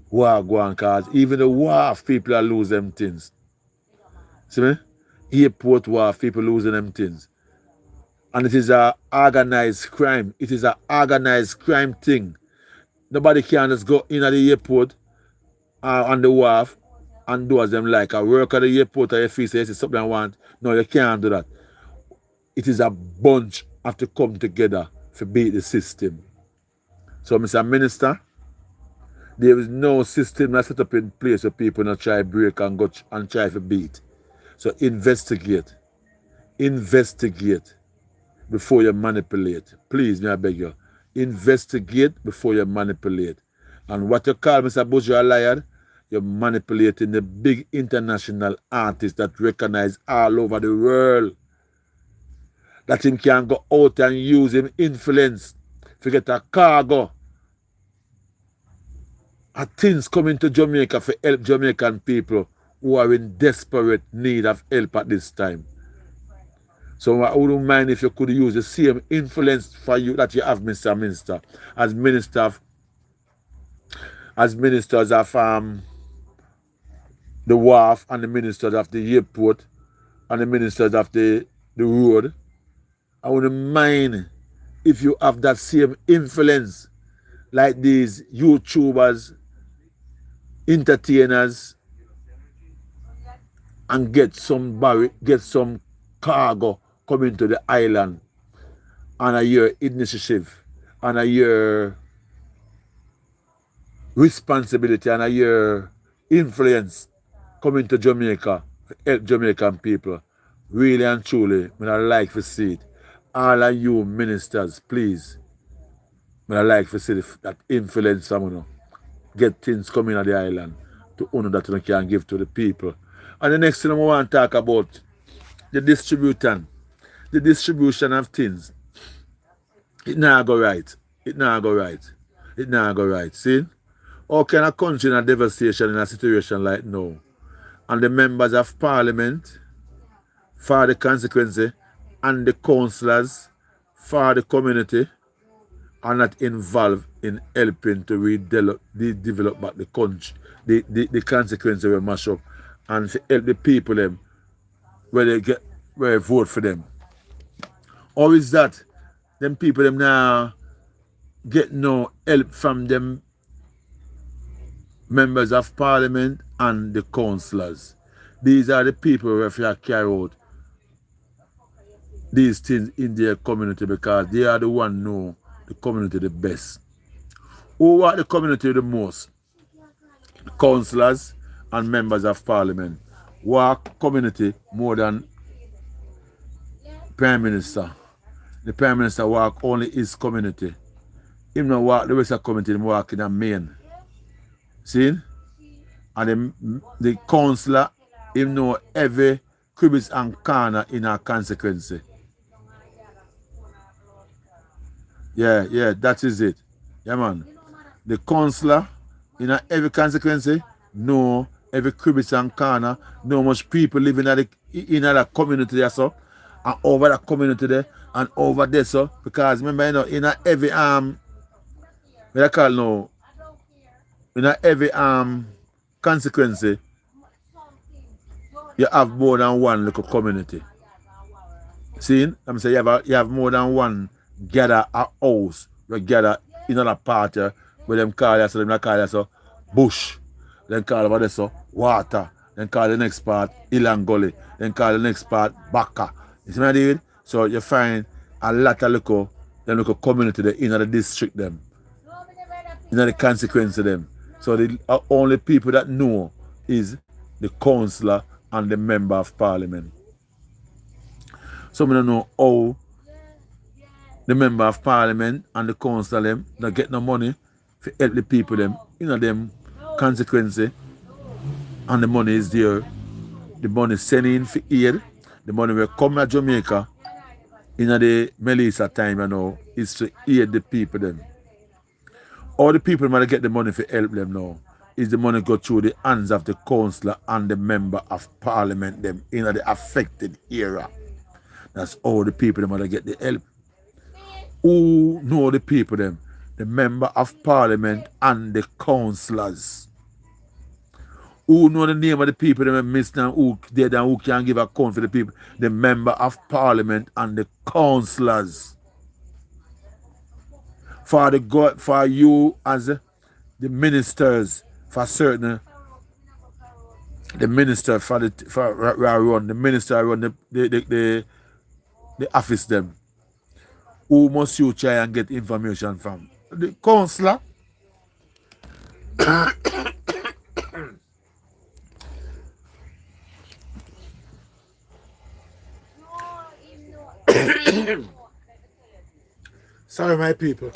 what go on, cause even the wharf people are losing them things. See me? Airport wharf people losing them things. And it is a organized crime. It is an organized crime thing. Nobody can just go in at the airport on the wharf and do as them like. I work at the airport or you feel say it's something I want. No, you can't do that. It is a bunch have to come together to beat the system. So, Mr. Minister, there is no system that's set up in place for people not try break and go and try to beat. So investigate. Investigate before you manipulate. Please, may I beg you. Investigate before you manipulate. And what you call Mr. Buju a liar, you're manipulating the big international artists that recognize all over the world. That him can go out and use him influence to get a cargo. And things coming to Jamaica for help Jamaican people who are in desperate need of help at this time. So I wouldn't mind if you could use the same influence for you that you have, Mr. Minister, as ministers of the wharf and the ministers of the airport and the ministers of the road. I wouldn't mind if you have that same influence like these YouTubers, entertainers, and get some cargo coming to the island on a year initiative. and your responsibility and your influence coming to Jamaica, help Jamaican people. Really and truly, I like to see it. All of you ministers, please, I like to see that influence from you. Get things coming on the island to honor that you can give to the people. And the next thing I want to talk about, the distribution. The distribution of things. It not go right. It not go right. It not go right. See? How can a country in a devastation in a situation like now? And the members of parliament for the consequences and the councillors for the community are not involved in helping to develop back the country, the consequences we mash up, and to help the people them where they vote for them. Or is that them people them now get no help from them members of parliament and the councillors? These are the people who have to carry out these things in their community because they are the one know the community the best. Who want the community the most? Councillors and members of parliament. Work community more than Prime Minister. The Prime Minister work only his community. Him not work the rest of the community, him work in the main. See? And the councillor, him know every crevice and corner in our consequence. Yeah, that is it. Yeah, man. The councillor in every consequence know every crevice and corner, know much people living in that community there, so, and over that community there, and over there, so, because remember, you know, in every what I call now, in every consequence, you have more than one little community. See? I'm saying you have more than one gather a house, we gather in another part where them call it, so them call it so bush, then call over there so water, then call the next part Ilan, then call the next part Baka. You see what I did? So you find a lot of local community there in the district them, in the consequence of them. So the only people that know is the councillor and the member of parliament. So we don't know how the member of parliament and the council them not get no money to help the people them, them consequences, and the money is there. The money sent in for aid, the money will come to Jamaica in the Melissa time is to aid the people them. All the people might get the money for help them now. Is the money go through the hands of the councillor and the member of parliament them in the affected area. That's all the people might get the help. Who know the people them? The member of parliament and the councillors. Who know the name of the people them missed and who can give account for the people? The member of parliament and the councillors. For you as the ministers, for certain the minister run the office them. Who must you try and get information from? The councillor. Sorry, my people.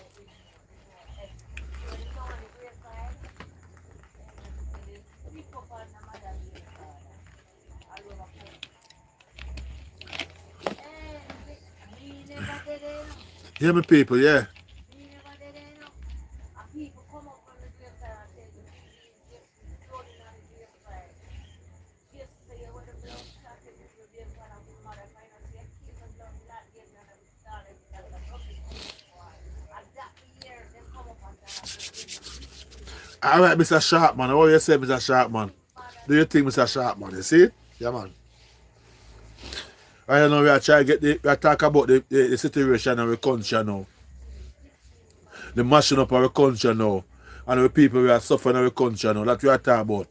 Yeah, my people, yeah. All right, Mr. Sharpman. What you say, Mr. Sharpman? Do you think, Mr. Sharpman? You see? Yeah, man. Right now, we are trying to we are talking about the situation of the country now. The mashing up of the country now. And the people who are suffering in the country now. That we are talking about.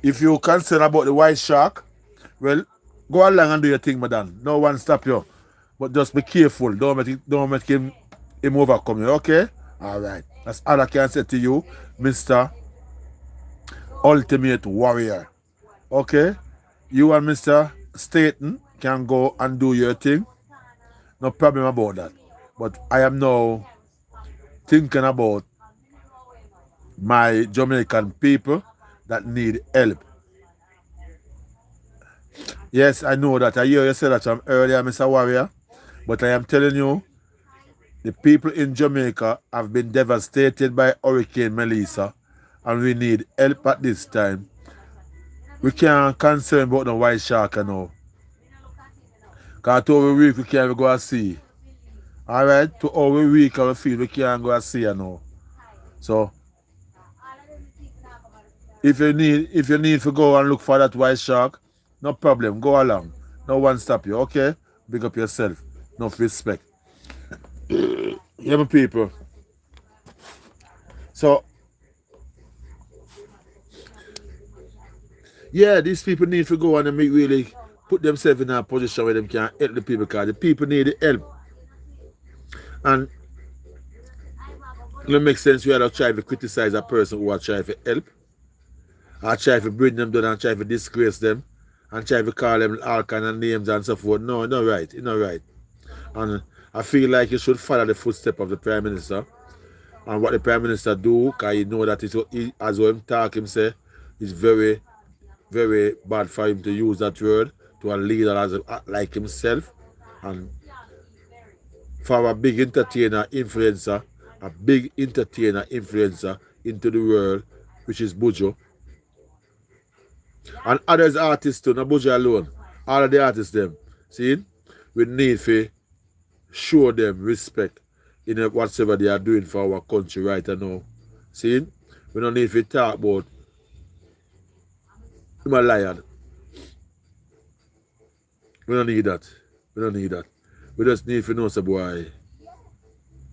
If you're concerned about the white shark, well, go along and do your thing, madam. No one stop you. But just be careful. Don't make him him overcome you, okay? Alright. That's all I can say to you, Mr. Ultimate Warrior. Okay? You and Mr. Staten can go and do your thing. No problem about that. But I am now thinking about my Jamaican people that need help. Yes, I know that. I hear you say that from earlier, Mr. Warrior. But I am telling you, the people in Jamaica have been devastated by Hurricane Melissa, and we need help at this time. We can't concern about the white shark now. Because to our week we can't go and see. Alright? To our week our feel we can't go and see now. So if you need to go and look for that white shark, no problem. Go along. No one stop you, okay? Big up yourself. No respect. Yeah, my people. So yeah, these people need to go and really put themselves in a position where they can help the people, because the people need the help. And it makes sense we are not trying to criticize a person who are trying to help, or try to bring them down and try to disgrace them, and try to call them all kind of names and so forth. No, it's not right. It's not right. And I feel like you should follow the footsteps of the Prime Minister. And what the Prime Minister do, because you know that as him talk, him say, it's very, very bad for him to use that word to a leader as like himself. And for a big entertainer, influencer into the world, which is Buju. And others artists too, not Buju alone. All of the artists them. See? We need to show them respect in whatever they are doing for our country right now. See? We don't need to talk about him a lion. We don't need that. We don't need that. We just need to know some boy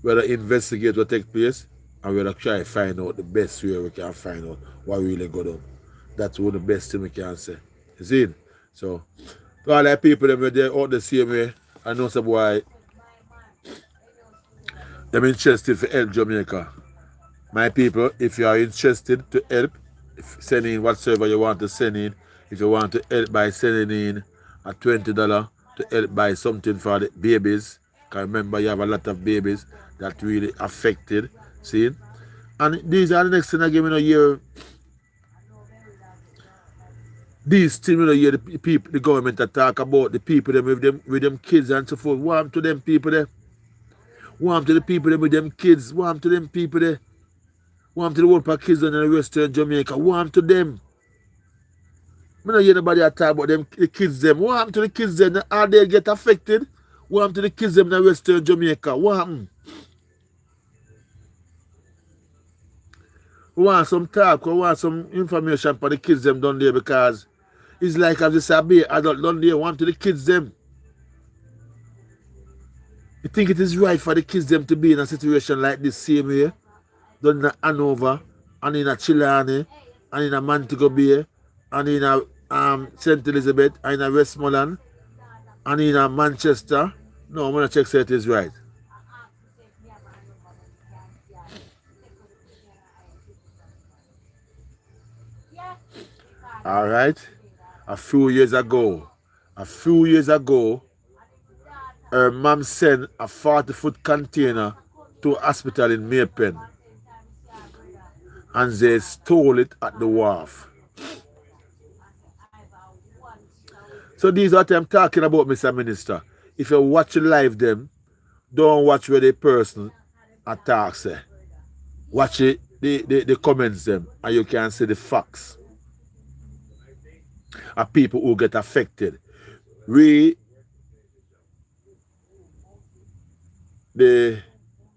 whether investigate what takes place, and we're try to find out the best way we can find out what really go on. That's one of the best thing we can say. You see? So to all the people them they're out the same way, I know some boy them interested to help Jamaica. My people, if you are interested to help, send in whatsoever you want to send in. If you want to help by sending in a $20 to help buy something for the babies, because remember you have a lot of babies that really affected, see? And these are the next thing I give me a year. These things you hear the people, the government that talk about the people them with them kids and so forth. Warm to them people there. Warm to the people them with them kids. Warm to them people there. Warm to the whole pack kids in the Western Jamaica. Warm to them. I don't hear nobody talk about them, the kids them. What happened to the kids them? Are they get affected? What happened to the kids them in Western Jamaica? What happened? We want some talk, we want some information for the kids them down there, because it's like as this a be adult down there, want to the kids them. You think it is right for the kids them to be in a situation like this same way? Down in Hanover, and in a Chilani, and in a Montego Bay, and in a St. Elizabeth, and in a Westmoreland, and in a Manchester? No, I'm going to check say it is right. All right. A few years ago, her mom sent a 40-foot container to a hospital in Maypen, and they stole it at the wharf. So these are what I'm talking about, Mr. Minister. If you watch live them, don't watch where the person attacks them. Watch it, the comments them, and you can see the facts of people who get affected. The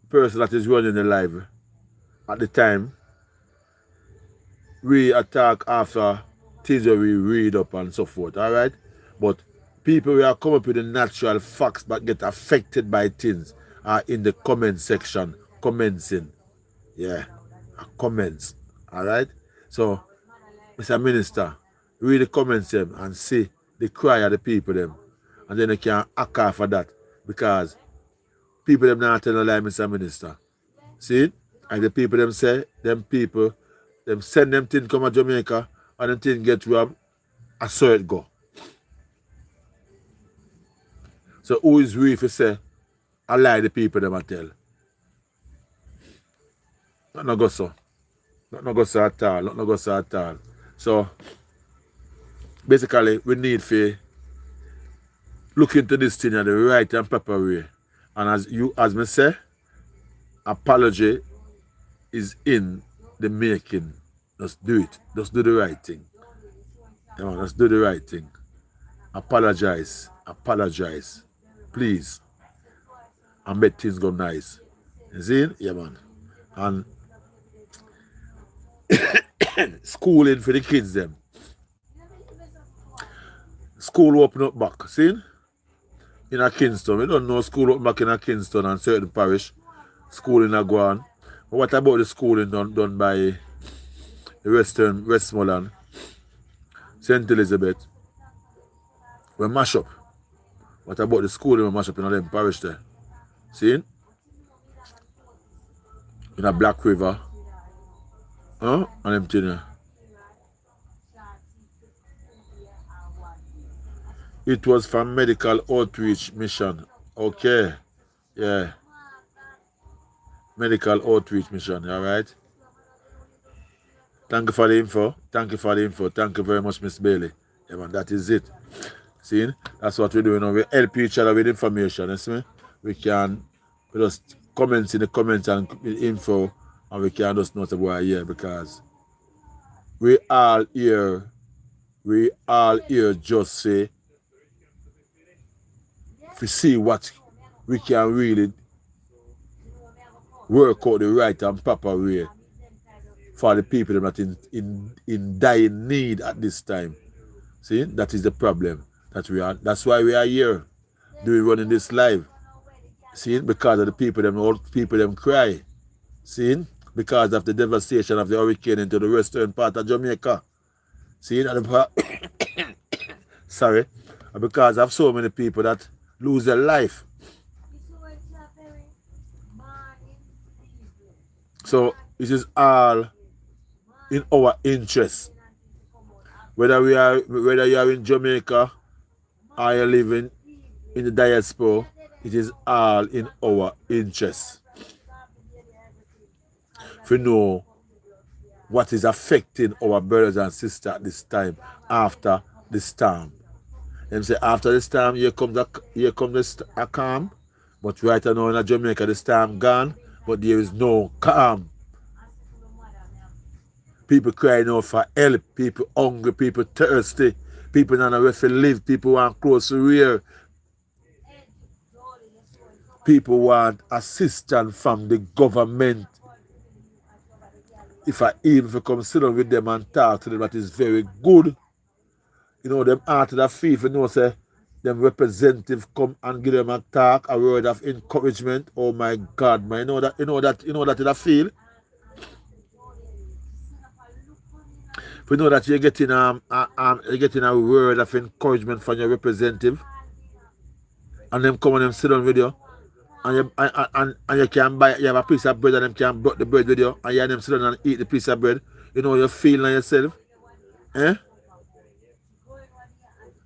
person that is running the live at the time, we attack after things that we read up and so forth, all right? But people who are come up with the natural facts but get affected by things are in the comment section, commenting. Yeah, comments, all right? So, Mr. Minister, read the comments them and see the cry of the people them, and then you can act for that, because People them not tell no lie, Mr. Minister. See? And the people them say, them people, them send them thing come to Jamaica and them thing get robbed, I saw it go. So who is we if you say, I lie the people them I tell? Not no go so. Not no go so at all. Not no go so at all. So basically we need to look into this thing in the right and proper way. And as me say, apology is in the making. Just do it. Just do the right thing. You know, just do the right thing. Apologize. Apologize. Please. And make things go nice. You see? Yeah, man. And schooling for the kids them. School open up back. See? In a Kingston. We don't know school open back in a Kingston and certain parish. Schooling are gone. But what about the schooling done by the Westmoreland, St. Elizabeth? We mash up. What about the schooling we mash up in them parish there? See? In a Black River. And them thing there. It was from medical outreach mission. Okay. Yeah. Medical outreach mission. All right. Thank you for the info. Thank you for the info. Thank you very much, Miss Bailey. Yeah, man, that is it. See? That's what we're doing now. We help each other with information. You see me? We just comment in the comments and info, and we can just know what I hear, because we all here just say to see what we can really work out the right and proper way for the people that are in dire need at this time. See, that is the problem that we are. That's why we are here doing running this live. See, because of the people them cry. See, because of the devastation of the hurricane into the western part of Jamaica. See, sorry, because of so many people that lose their life. So this is all in our interest. Whether you are in Jamaica or you're living in the diaspora, it is all in our interest. To know what is affecting our brothers and sisters at this time after the storm. Them say after the storm, here comes a calm. But right now in Jamaica, the storm gone, but there is no calm. People crying out for help, people hungry, people thirsty, people not know where to live, people want clothes to wear. People want assistance from the government. If I even come sit down with them and talk to them, that is very good. You know, them out of the field, you know, say, them representative come and give them a talk, a word of encouragement. Oh my God, man, you know that in a field. If you know that you're getting a word of encouragement from your representative, and them come and them sit down with you, and you can buy, you have a piece of bread and them can brought the bread with you, and you have them sit down and eat the piece of bread, you know you feel on yourself. Eh?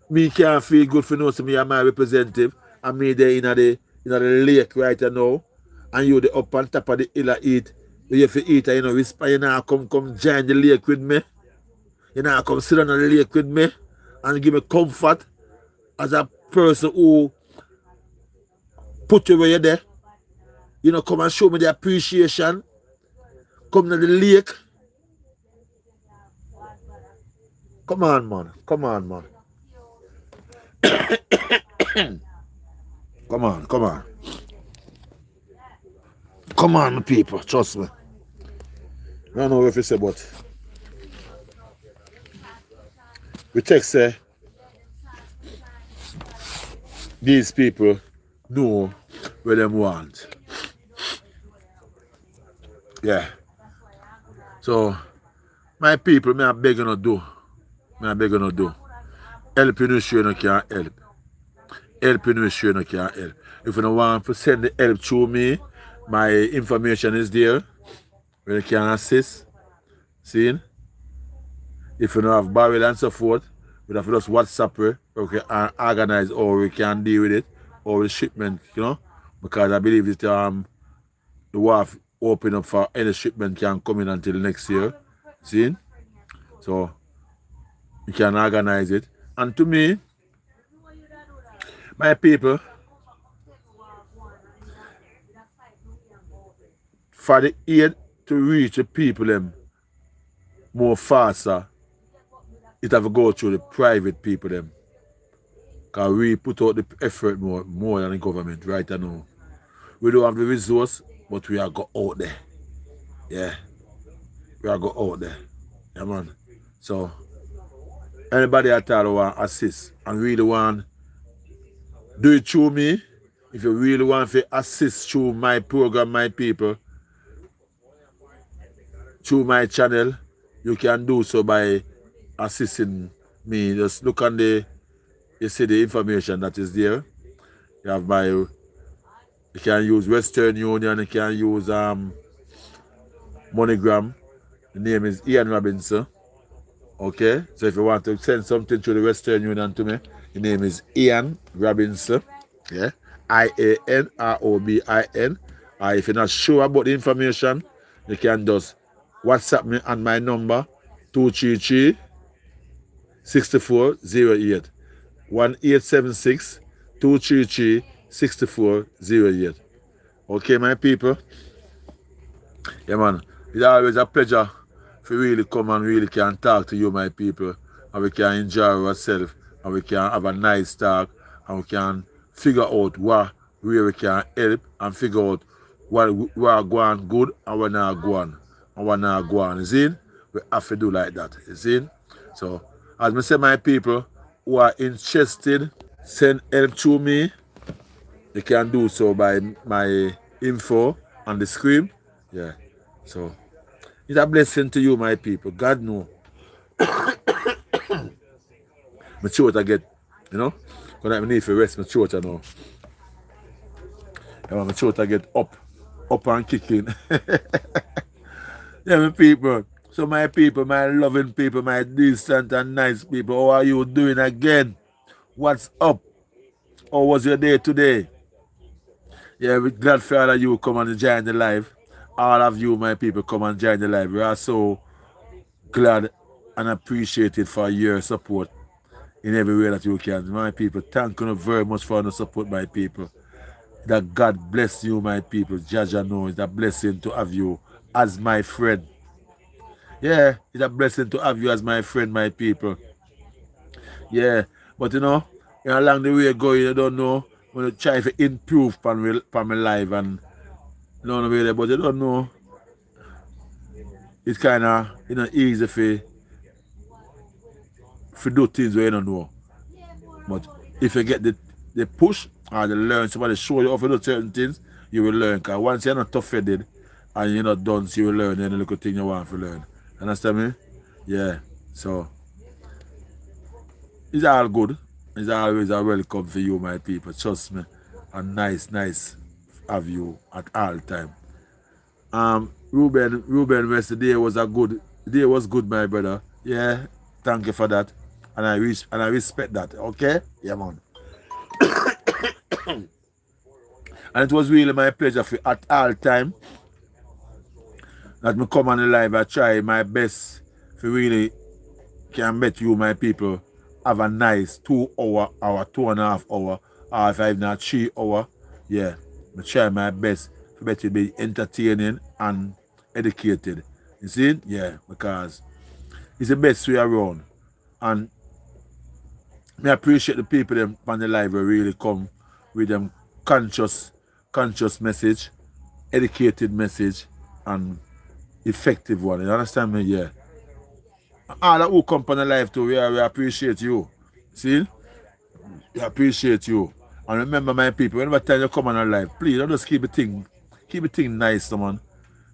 Me can't feel good for know so me and my representative, and me there in the lake right now, and you the up on top of the hill and eat. You have to eat and you now come join the lake with me. You now come sit on the lake with me and give me comfort as a person who put you where you're there. You know, come and show me the appreciation. Come to the lake. Come on, man. Come on, man. Come on. Come on, my people. Trust me. I don't know if you say, but we say these people know what them want. Yeah. So, my people, me I beg you not do. Help you no sure you can't help. helping me sure you can help. If you don't want to send the help through me, my information is there where you can assist. See? If you don't have barrel and so forth, we have to just WhatsApp her, or we can organize, or we can deal with it, or with shipment, because I believe that the wharf open up for any shipment can come in until next year. See? So you can organize it. And to me, my people, for the aid to reach the people them more faster, it have to go through the private people them. Because we put out the effort more than the government right now. We don't have the resource, but we are go out there. Yeah. We are go out there. Yeah, man. So, anybody at all want assist and really want do it through me. If you really want to assist through my program, my people, through my channel, you can do so by assisting me. Just look on you see the information that is there. You have you can use Western Union, you can use MoneyGram. The name is Ian Robinson. Okay, so if you want to send something to the Western Union to me, the name is Ian Robinson. Yeah, IANROBIN. If you're not sure about the information, you can just WhatsApp me on my number 233 6408 1876 233 6408. Okay, my people. Yeah, man. It's always a pleasure to really come and really can talk to you, my people, and we can enjoy ourselves, and we can have a nice talk, and we can figure out where we can help, and figure out what are going good and what not going, and what not going. You see? We have to do like that. You see? So, as I say, my people who are interested, send help to me. You can do so by my info on the screen. Yeah. So, it's a blessing to you, my people. God knows. My throat I get, because I need to rest my throat now. Yeah, my throat I get up and kicking. Yeah, my people. So my people, my loving people, my decent and nice people, how are you doing again? What's up? How was your day today? Yeah, we're glad for all of you come and join the live. All of you, my people, come and join the live. We are so glad and appreciated for your support in every way that you can. My people, thank you very much for the support, my people. That God bless you, my people. Jaja knows it's a blessing to have you as my friend. Yeah, it's a blessing to have you as my friend, my people. Yeah, but along the way going, you don't know, when you try to improve on my life and really, but you don't know. It's kind of easy to do things where you don't know. But if you get the push or the learn, somebody show you how to do certain things, you will learn. Because once you're not tough-headed and you're not done, so you will learn any little thing you want to learn. Understand me? Yeah. So, it's all good. It's always a welcome for you, my people. Trust me. And nice have you at all time. Ruben West, the day was good, my brother. Yeah, thank you for that. And I respect that. Okay? Yeah, man. And it was really my pleasure at all time that me come on the live. I try my best to really can bet you, my people, have a nice 2 hour, 2.5 hour, or if I have not 3 hour. Yeah, I try my best to bet you be entertaining and educated. You see? Yeah, because it's the best way around. And I appreciate the people them on the live who really come with them conscious message, educated message, and effective one. You understand me? Yeah. All that who come on the live too, we appreciate you. See? We appreciate you. And remember, my people, whenever time you come on the live, please don't just keep the thing nice, man.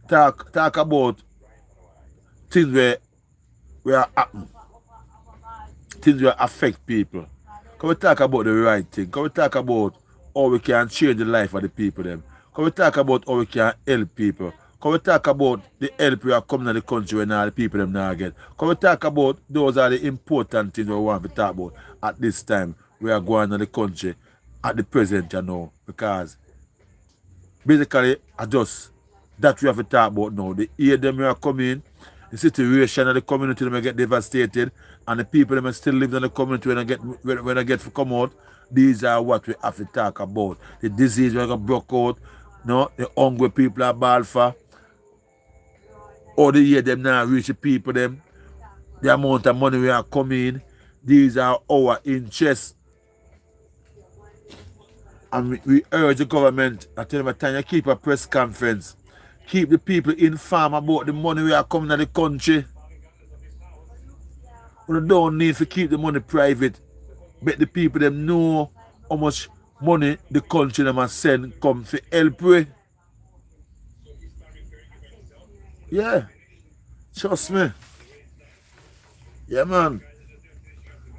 Talk about things where happen. Things will affect people. Can we talk about the right thing? Can we talk about how we can change the life of the people them? Can we talk about how we can help people? Can we talk about the help we are coming to the country when all the people them now get? Can we talk about those are the important things we want to talk about at this time we are going to the country at the present, you know, because basically I just that we have to talk about now. The year them are coming, the situation of the community them get devastated, and the people them still live in the community when I get to come out. These are what we have to talk about. The disease we got broke out, no, the hungry people are bad for. All the year them now reach the people them, the amount of money we are coming. These are our interests. And we urge the government, I tell them a time you keep a press conference. Keep the people informed about the money we are coming to the country. We don't need to keep the money private. But the people them know how much money the country them must send come to help with. Yeah. Trust me. Yeah, man.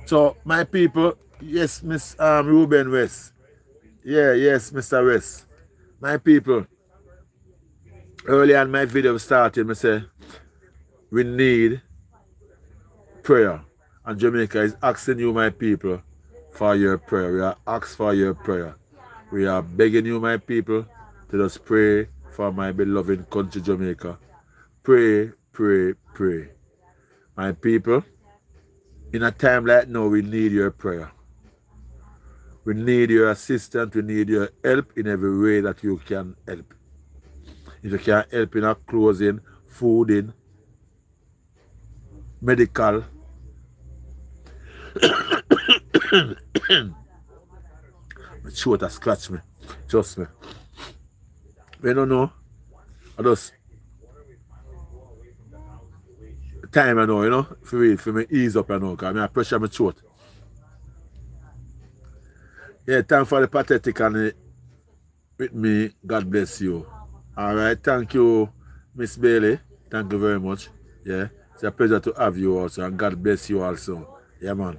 So my people, yes, Miss Ruben West. Yeah, yes, Mr. West. My people, early on my video started, I say, we need prayer. And Jamaica is asking you, my people, for your prayer. We are asking for your prayer. We are begging you, my people, to just pray for my beloved country, Jamaica. Pray, pray, pray. My people, in a time like now, we need your prayer. We need your assistance. We need your help in every way that you can help. If you can help in a clothing, fooding, medical, my throat has scratched me. Trust me. We don't know. I just time I know, you know, for me ease up, you know, because I pressure my throat. Yeah, time for the pathetic and with me. God bless you. All right, thank you, Miss Bailey. Thank you very much. Yeah, it's a pleasure to have you also, and God bless you also. Yeah, man.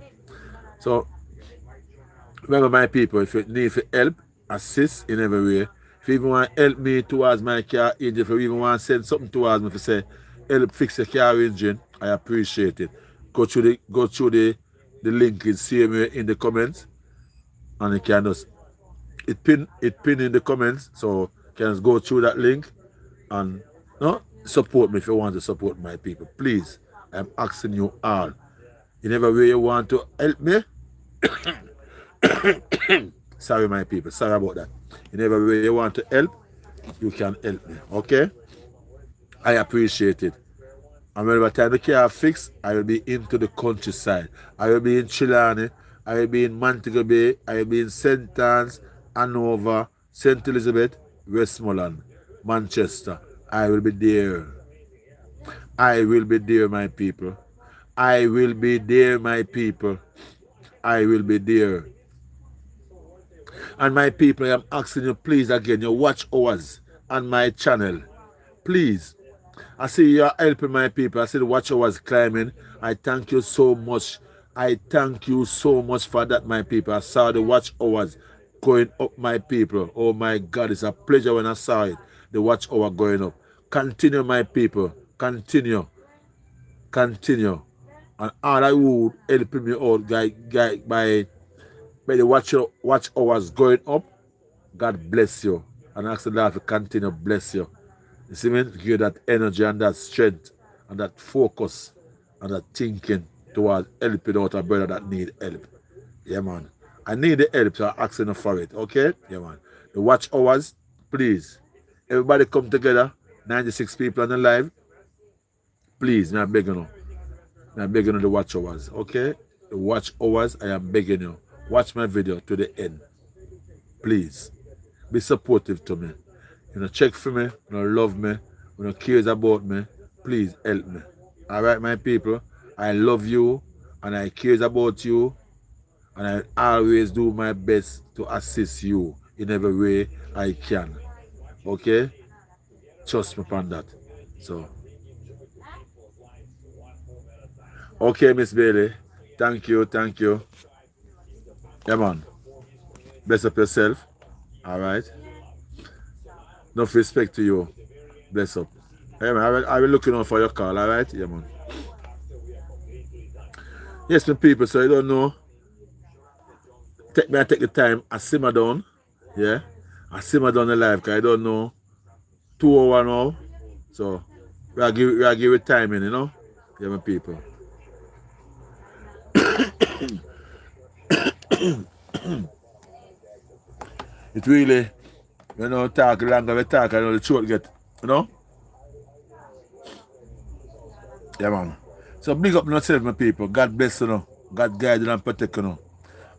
So, remember, my people, if you need help, assist in every way. If you even want to help me towards my car engine, if you even want to send something towards me, if you say, help fix the car engine, I appreciate it. Go through the link in CMA in the comments, and you can just it pin in the comments, so you can just go through that link and no support me if you want to support my people. Please, I'm asking you all. In every way you want to help me. Sorry, my people. Sorry about that. In every way you want to help, you can help me. Okay? I appreciate it. And whenever time the car fix, I will be into the countryside. I will be in Chilani. I will be in Montego Bay. I will be in St. Anne's, Hanover, St. Elizabeth, Westmoreland, Manchester. I will be there. I will be there, my people. I will be there, my people. I will be there. And my people, I am asking you, please, again, your watch hours on my channel. Please. I see you are helping my people. I see the watch hours climbing. I thank you so much. I thank you so much for that, my people. I saw the watch hours going up, my people. Oh my God, it's a pleasure when I saw it. The watch hour going up. Continue, my people. Continue. Continue. And all I would helping me out by the watch hours going up. God bless you. And ask the Lord to continue to bless you. You see me? Give you that energy and that strength and that focus and that thinking towards helping out a brother that need help. Yeah, man. I need the help, so I'm asking for it. Okay? Yeah, man. The watch hours, please. Everybody come together. 96 people on the live. Please, I'm begging you. I'm begging you the watch hours. Okay? The watch hours, I am begging you. Watch my video to the end. Please. Be supportive to me. You know, check for me, you know, love me, you know, cares about me, please help me. All right, my people, I love you and I cares about you and I always do my best to assist you in every way I can. Okay? Trust me upon that. So, okay, Miss Bailey. Thank you, thank you. Yeah, man. Bless up yourself. All right. Enough respect to you. Bless up. Yeah, man. I will looking out for your call. All right. Yeah, man. Yes, my people. So you don't know. I take the time. I simmer down. Yeah. I simmer down the live because I don't know. 2 hours now. So we are give it timing, you know. Yeah, my people. It really, talk longer we talk, I know the throat get, you know? Yeah, man. So big up yourself, my people. God bless you, know. God guide you and protect you, know.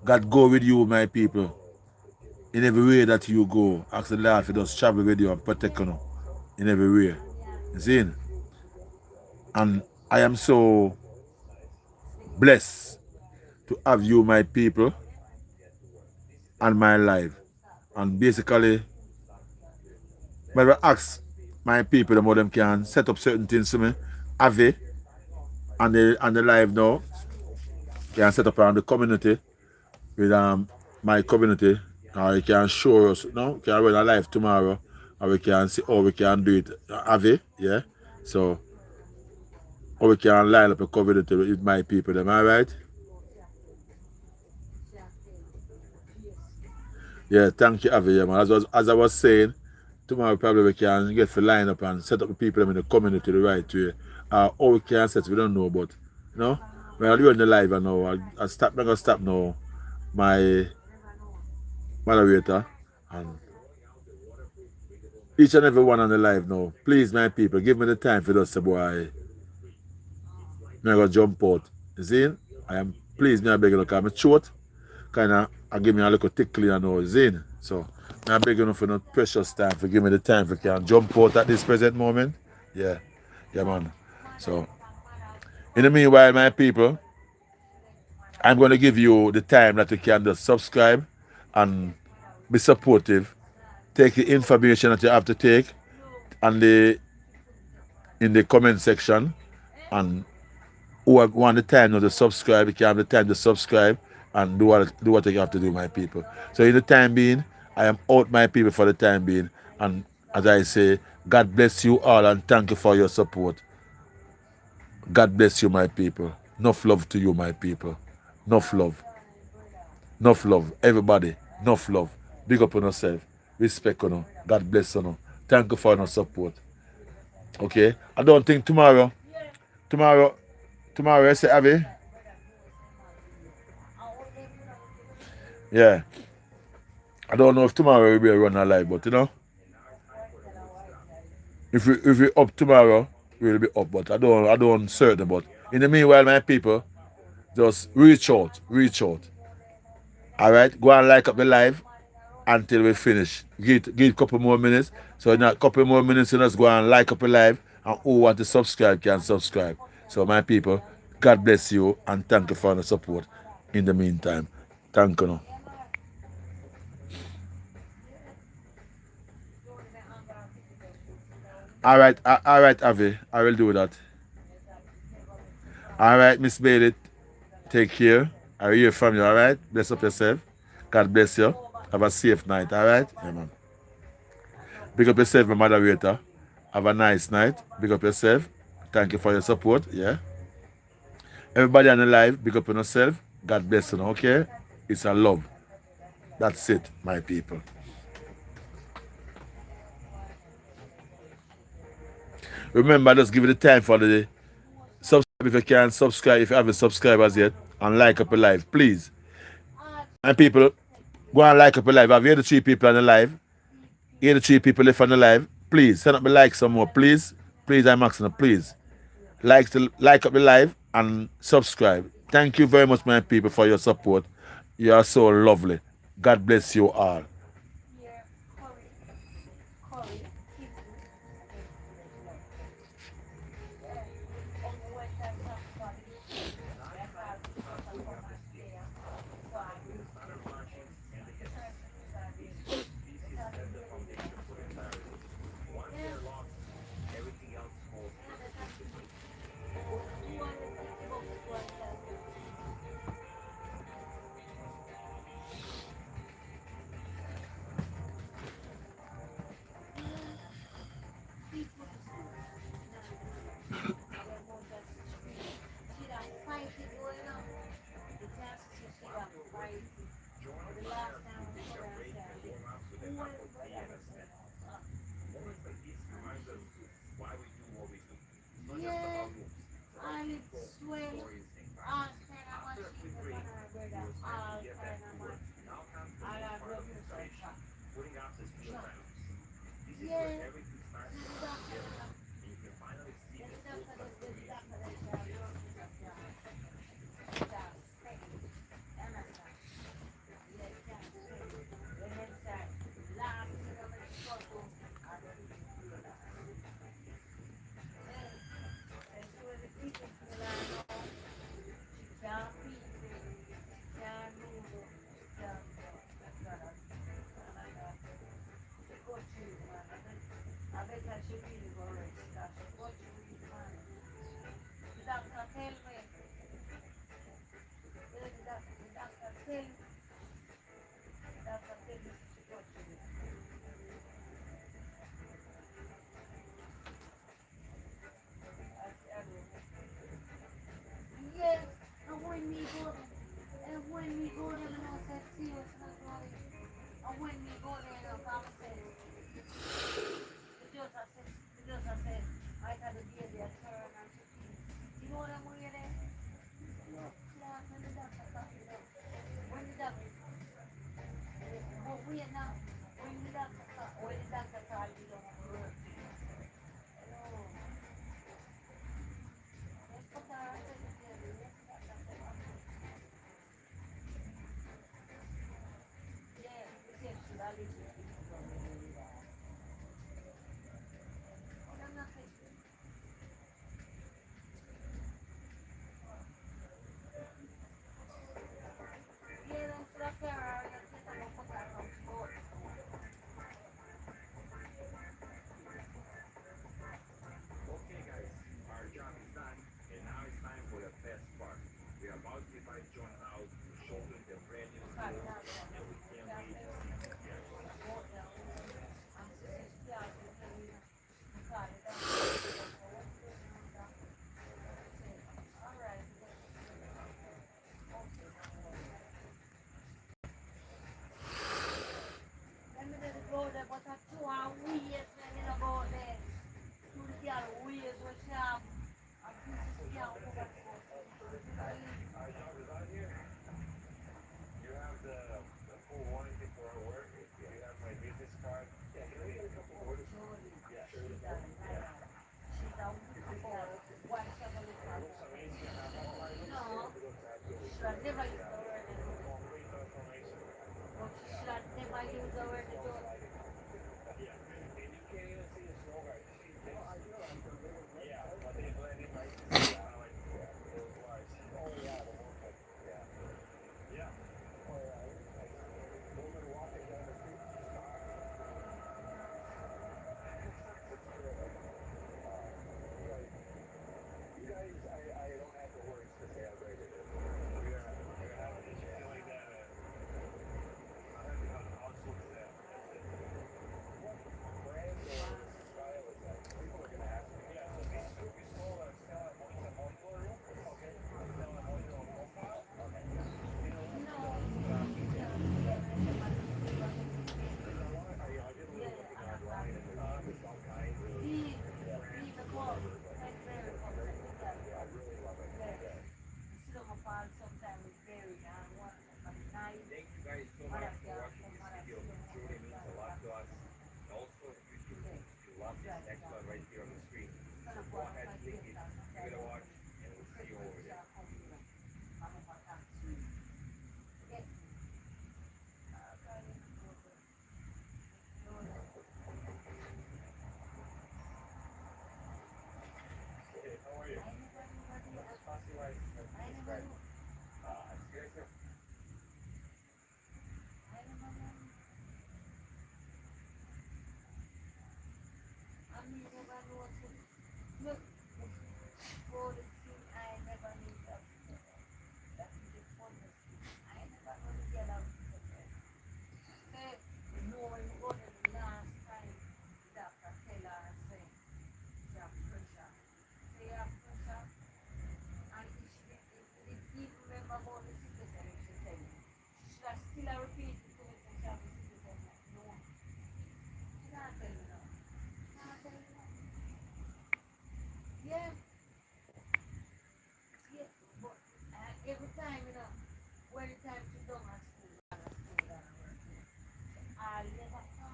God go with you, my people. In every way that you go. Ask the Lord for just travel with you and protect you, know. In every way. You see? And I am so blessed to have you, my people, and my life. And basically, when I ask my people how them can set up certain things to me, have it, and the live now, can set up around the community with my community, or you can show us, can run a live tomorrow, or we can see how we can do it, have it, yeah? So, how we can line up a community with my people, am I right? Yeah, thank you, Avi, yeah, man. As I was saying, tomorrow probably we can get to line up and set up the people in the community the right way. How we can set, we don't know, but, when I do it in the live, I know, I'm going to stop now, my moderator, and each and every one on the live now. Please, my people, give me the time for this, boy. I'm going to jump out. You see? Please, me I beg you, look, I'm short, kind of, I give me a little tickle, you see? So, I beg you for no precious time, for give me the time for can jump out at this present moment. Yeah, yeah, man. So, in the meanwhile, my people, I'm going to give you the time that you can just subscribe and be supportive. Take the information that you have to take and in the comment section, and who want the time now to subscribe, you can have the time to subscribe and do what you have to do, my people. So in the time being, I am out, my people, for the time being. And as I say, God bless you all and thank you for your support. God bless you, my people. Enough love to you, my people. Enough love. Enough love. Everybody, enough love. Big up on yourself. Respect on you. God bless you. Thank you for your support. Okay? I don't think tomorrow, I say, Abby? Yeah. I don't know if tomorrow we'll be running live, but if we up tomorrow, we'll be up. But I don't certain. But in the meanwhile, my people, just reach out. Alright? Go and like up the live until we finish. Give a couple more minutes. So in a couple more minutes, you just go and like up the live, and who want to subscribe can subscribe. So my people, God bless you and thank you for the support in the meantime. Thank you. Alright, Avi. I will do that. Alright, Miss Bailey. Take care. I will hear from you, alright? Bless up yourself. God bless you. Have a safe night, alright? Yeah, man. Big up yourself, my moderator. Have a nice night. Big up yourself. Thank you for your support, yeah? Everybody on the live, big up on yourself. God bless you, okay? It's a love. That's it, my people. Remember, just give it the time for the subscribe if you can, subscribe if you haven't subscribed as yet, and like up a live, please. And people, go and like up a live. Have you heard the 3 people on the live? Hear the 3 people left on the live? Please, send up the like some more, please. Please, I'm asking, please. Like up the live and subscribe. Thank you very much, my people, for your support. You are so lovely. God bless you all.